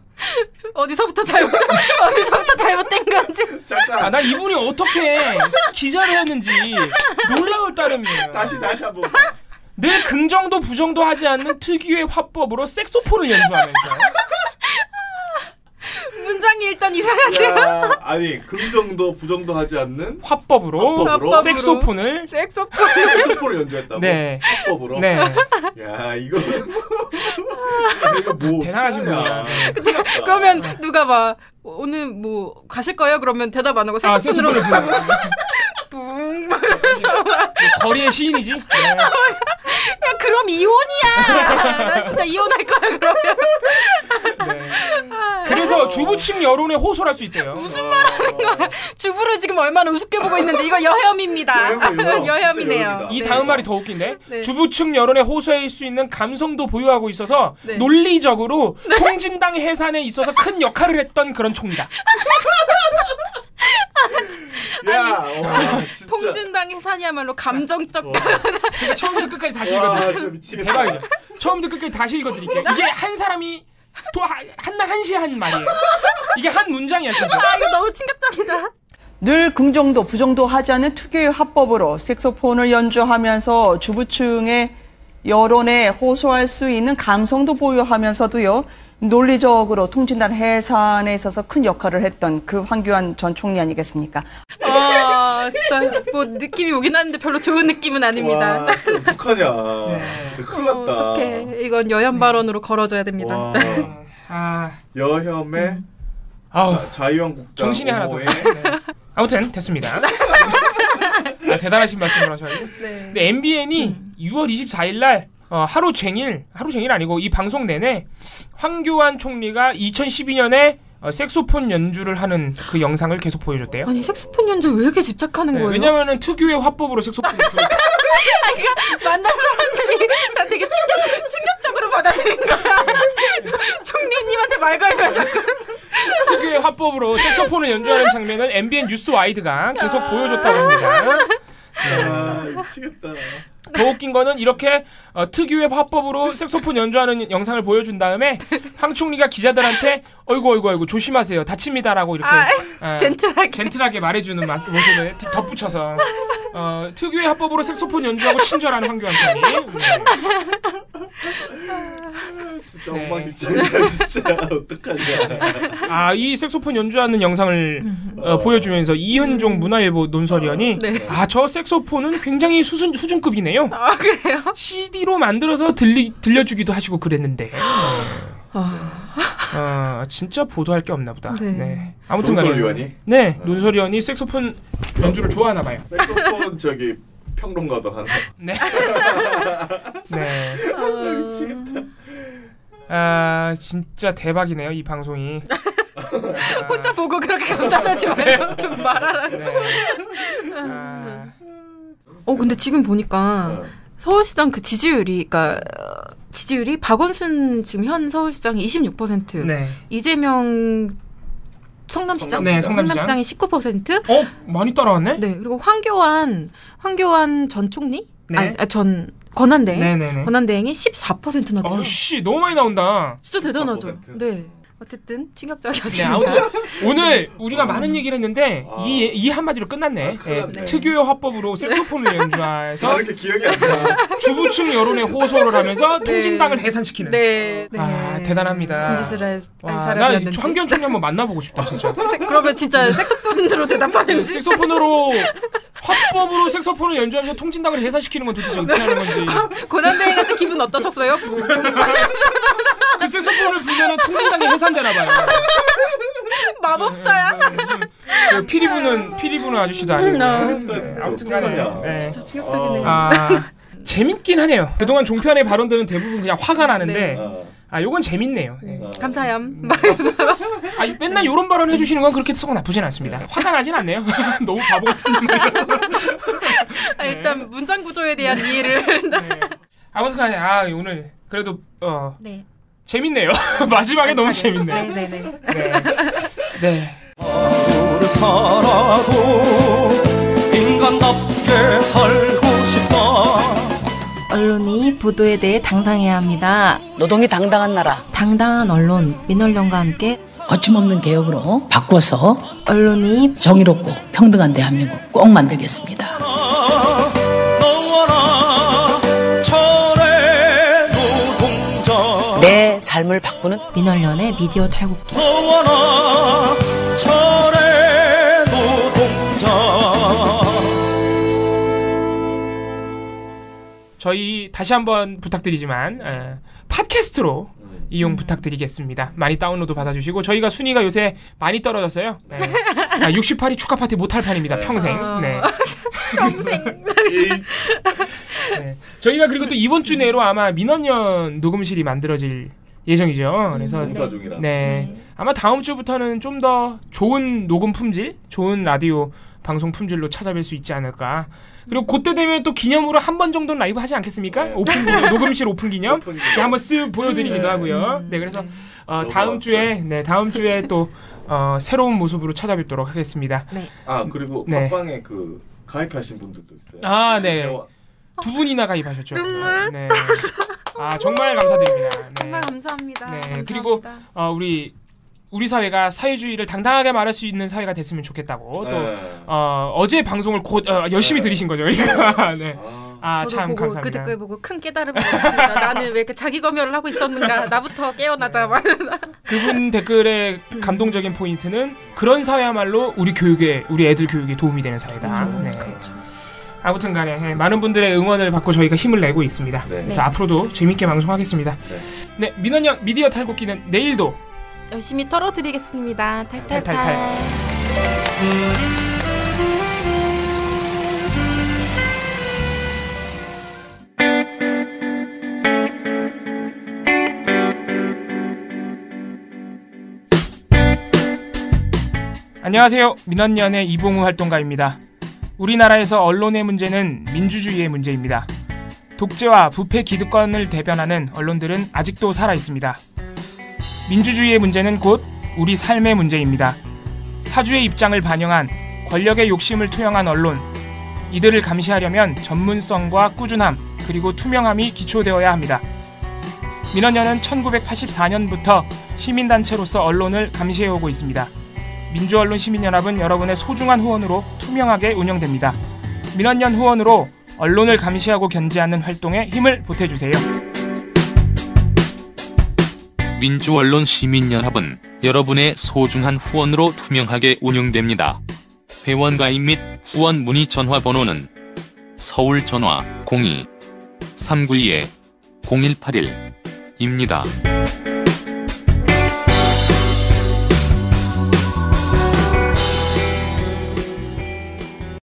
어디서부터 잘못된 건지. 잠깐. 나 이분이 어떻게 기자를 했는지 놀라울 따름이에요. 다시 한번. 늘 긍정도 부정도 하지 않는 특유의 화법으로 색소폰을 연주하면서 문장이 일단 이상해야 돼요. 아니 긍정도 부정도 하지 않는 화법으로 색소폰을 연주했다고. 네. 화법으로. 네. 야 이거 뭐 대단하신 분이야. 그러면 누가 막 오늘 뭐 가실 거예요? 그러면 대답 안 하고 색소폰으로 뿡 거리의 시인이지. 네. 야 그럼 이혼이야. 나 진짜 이혼할 거야 그러면. 네. 그래서 주부 측 여론에 호소할 수 있대요. 무슨 말 하는 거야? 주부를 지금 얼마나 우습게 보고 있는지 이거 여혐입니다. 여혐이네요. 이 다음 말이 더 웃긴데 네. 주부 측 여론에 호소할 수 있는 감성도 보유하고 있어서 네. 논리적으로 통진당 해산에 있어서 큰 역할을 했던 그런 총리다. 야, 와, 진짜. 통진당 해산이야말로 감정적. 제가 처음부터 끝까지 다시 읽어드릴게요. 대박이죠. 처음부터 끝까지 다시 읽어드릴게요. 이게 한 사람이 한날 한시에 한 말이에요. 이게 한 문장이야 진짜. 이거 너무 충격적이다. 늘 긍정도 부정도 하지 않는 특유의 화법으로 색소폰을 연주하면서 주부층의 여론에 호소할 수 있는 감성도 보유하면서도요. 논리적으로 통진당 해산에 있어서 큰 역할을 했던 그 황교안 전 총리 아니겠습니까? 진짜 뭐 느낌이 오긴 하는데 별로 좋은 느낌은 아닙니다. 와, 어떡하냐. 큰일 났다. 어떡해. 이건 여혐 발언으로 걸어줘야 됩니다. 여혐의 자유한국당 정신이 하나도. 네. 아무튼 됐습니다. 대단하신 말씀을 하셔가지고. 네. 근데 MBN이 6월 24일 날 하루 종일 아니고 이 방송 내내 황교안 총리가 2012년에 색소폰 연주를 하는 그 영상을 계속 보여줬대요. 아니 색소폰 연주 왜 이렇게 집착하는 거예요? 왜냐면은 특유의 화법으로 색소폰을 그러니까 만난 사람들이 다 되게 충격적으로 받아들인 거야. 총리님한테 말 걸면 자꾸 특유의 화법으로 색소폰을 연주하는 장면을 MBN 뉴스 와이드가 계속 보여줬다고 합니다. 미치겠다. 더 웃긴 거는 이렇게 특유의 화법으로 색소폰 연주하는 영상을 보여준 다음에 황 총리가 기자들한테 어이구 조심하세요 다칩니다라고 이렇게 젠틀하게 말해주는 모습을 덧붙여서 특유의 화법으로 색소폰 연주하고 친절한 황교안 총리. 진짜 엉망진창이야 진짜. 어떡하냐. 이 색소폰 연주하는 영상을 보여주면서 이현종 문화일보 논설위원이 저 색소폰은 굉장히 수준급이네요. 그래요? CD로 만들어서 들려주기도 하시고 그랬는데. 진짜 보도할 게 없나 보다. 네. 아무튼 논설위원이? 네, 논설위원이 색소폰 연주를 좋아하나 봐요. 색소폰 평론가도 하나. 네. 네. 미치겠다. 진짜 대박이네요 이 방송이. 혼자 보고 그렇게 감탄하지 말고 좀 말하라. 근데 지금 보니까 서울시장 그 지지율이 박원순 지금 현 서울시장이 26%, 네. 이재명 성남시장이 19%. 많이 따라왔네. 네. 그리고 황교안 전 총리? 네. 전 권한대행. 네네네. 권한대행이 14%나 돼요. 너무 많이 나온다. 진짜 대단하죠. 14%. 네. 어쨌든 충격적이었습니다. 아무튼 오늘 우리가 많은 얘기를 했는데 이 한마디로 끝났네. 특유의 화법으로 색소폰을 연주해서 이렇게 기억이 안 나. 주부층 여론에 호소를 하면서 통진당을 해산시키는. 대단합니다. 무슨 짓을 할 사람이었는지. 나 황교안 총리 한번 만나보고 싶다 진짜. 그러면 진짜 색소폰으로 대답하는지. 색소폰으로 화법으로 색소폰을 연주하면서 통진당을 해산시키는 건 도대체 어떻게 하는 건지. 권한대행한테 기분 어떠셨어요? 그 색소폰을 불면은 통진당이 해산되나 봐요. 마법사야? 피리 부는 아저씨도 아니고. 아무튼간에 진짜 충격적이네요. 재밌긴 하네요. 그동안 종편의 발언들은 대부분 그냥 화가 나는데 요건 재밌네요. 감사해요. 맨날 이런 발언 해주시는 건 그렇게 썩 나쁘진 않습니다. 화가 나진 않네요. 너무 바보 같은 말이라서. 일단 문장 구조에 대한 이해를. 아무튼간에 오늘 그래도 재밌네요. 마지막에 너무 재밌네요. 네. 하루를 살아도 인간답게 살고 싶다. 언론이 보도에 대해 당당해야 합니다. 노동이 당당한 나라. 당당한 언론, 민언론과 함께 거침없는 개혁으로 바꿔서 언론이 정의롭고 평등한 대한민국 꼭 만들겠습니다. 너와 나 삶을 바꾸는 민원련의 미디어 탈곡기. 너와나 철의 노동자. 저희 다시 한번 부탁드리지만 팟캐스트로 이용 부탁드리겠습니다. 많이 다운로드 받아주시고 저희가 순위가 요새 많이 떨어졌어요. 68위 축하 파티 못할 판입니다. 평생. 네. 평생. 네. 저희가 그리고 또 이번 주 내로 아마 민원연 녹음실이 만들어질 예정이죠. 그래서 공사 중이라서. 네. 아마 다음 주부터는 좀 더 좋은 녹음 품질, 좋은 라디오 방송 품질로 찾아뵐 수 있지 않을까. 그리고 그때 되면 또 기념으로 한 번 정도는 라이브 하지 않겠습니까? 네. 오픈 기념, 녹음실 오픈 기념. 제가 한번 쓱 보여드리기도 하고요. 네, 그래서 다음 주에 또 새로운 모습으로 찾아뵙도록 하겠습니다. 네. 아 그리고 팟빵에 그 가입하신 분들도 있어요. 아, 네. 2분이나 가입하셨죠. 눈물. 네. 아 정말 감사드립니다. 네. 정말 감사합니다. 네. 감사합니다. 그리고 우리 사회가 사회주의를 당당하게 말할 수 있는 사회가 됐으면 좋겠다고. 또 어제 방송을 열심히 들으신 거죠. 그러니까. 네. 저도 참 보고 감사합니다. 그 댓글 보고 큰 깨달음을 얻었습니다. 나는 왜 이렇게 자기 검열을 하고 있었는가. 나부터 깨어나자. 그분 댓글의 감동적인 포인트는 그런 사회야말로 우리 애들 교육에 도움이 되는 사회다. 네. 그렇죠. 아무튼 간에 많은 분들의 응원을 받고 저희가 힘을 내고 있습니다. 네. 자, 앞으로도 재밌게 방송하겠습니다. 네, 민원연 미디어 탈곡기는 내일도 열심히 털어드리겠습니다. 탈탈탈. 탈탈탈. 안녕하세요. 민원연의 이봉우 활동가입니다. 우리나라에서 언론의 문제는 민주주의의 문제입니다. 독재와 부패 기득권을 대변하는 언론들은 아직도 살아있습니다. 민주주의의 문제는 곧 우리 삶의 문제입니다. 사주의 입장을 반영한 권력의 욕심을 투영한 언론, 이들을 감시하려면 전문성과 꾸준함 그리고 투명함이 기초되어야 합니다. 민원연은 1984년부터 시민단체로서 언론을 감시해오고 있습니다. 민주언론 시민연합은 여러분의 소중한 후원으로 투명하게 운영됩니다. 민원연 후원으로 언론을 감시하고 견제하는 활동에 힘을 보태주세요. 민주언론 시민연합은 여러분의 소중한 후원으로 투명하게 운영됩니다. 회원 가입 및 후원 문의 전화번호는 서울 전화 02-392-0181입니다.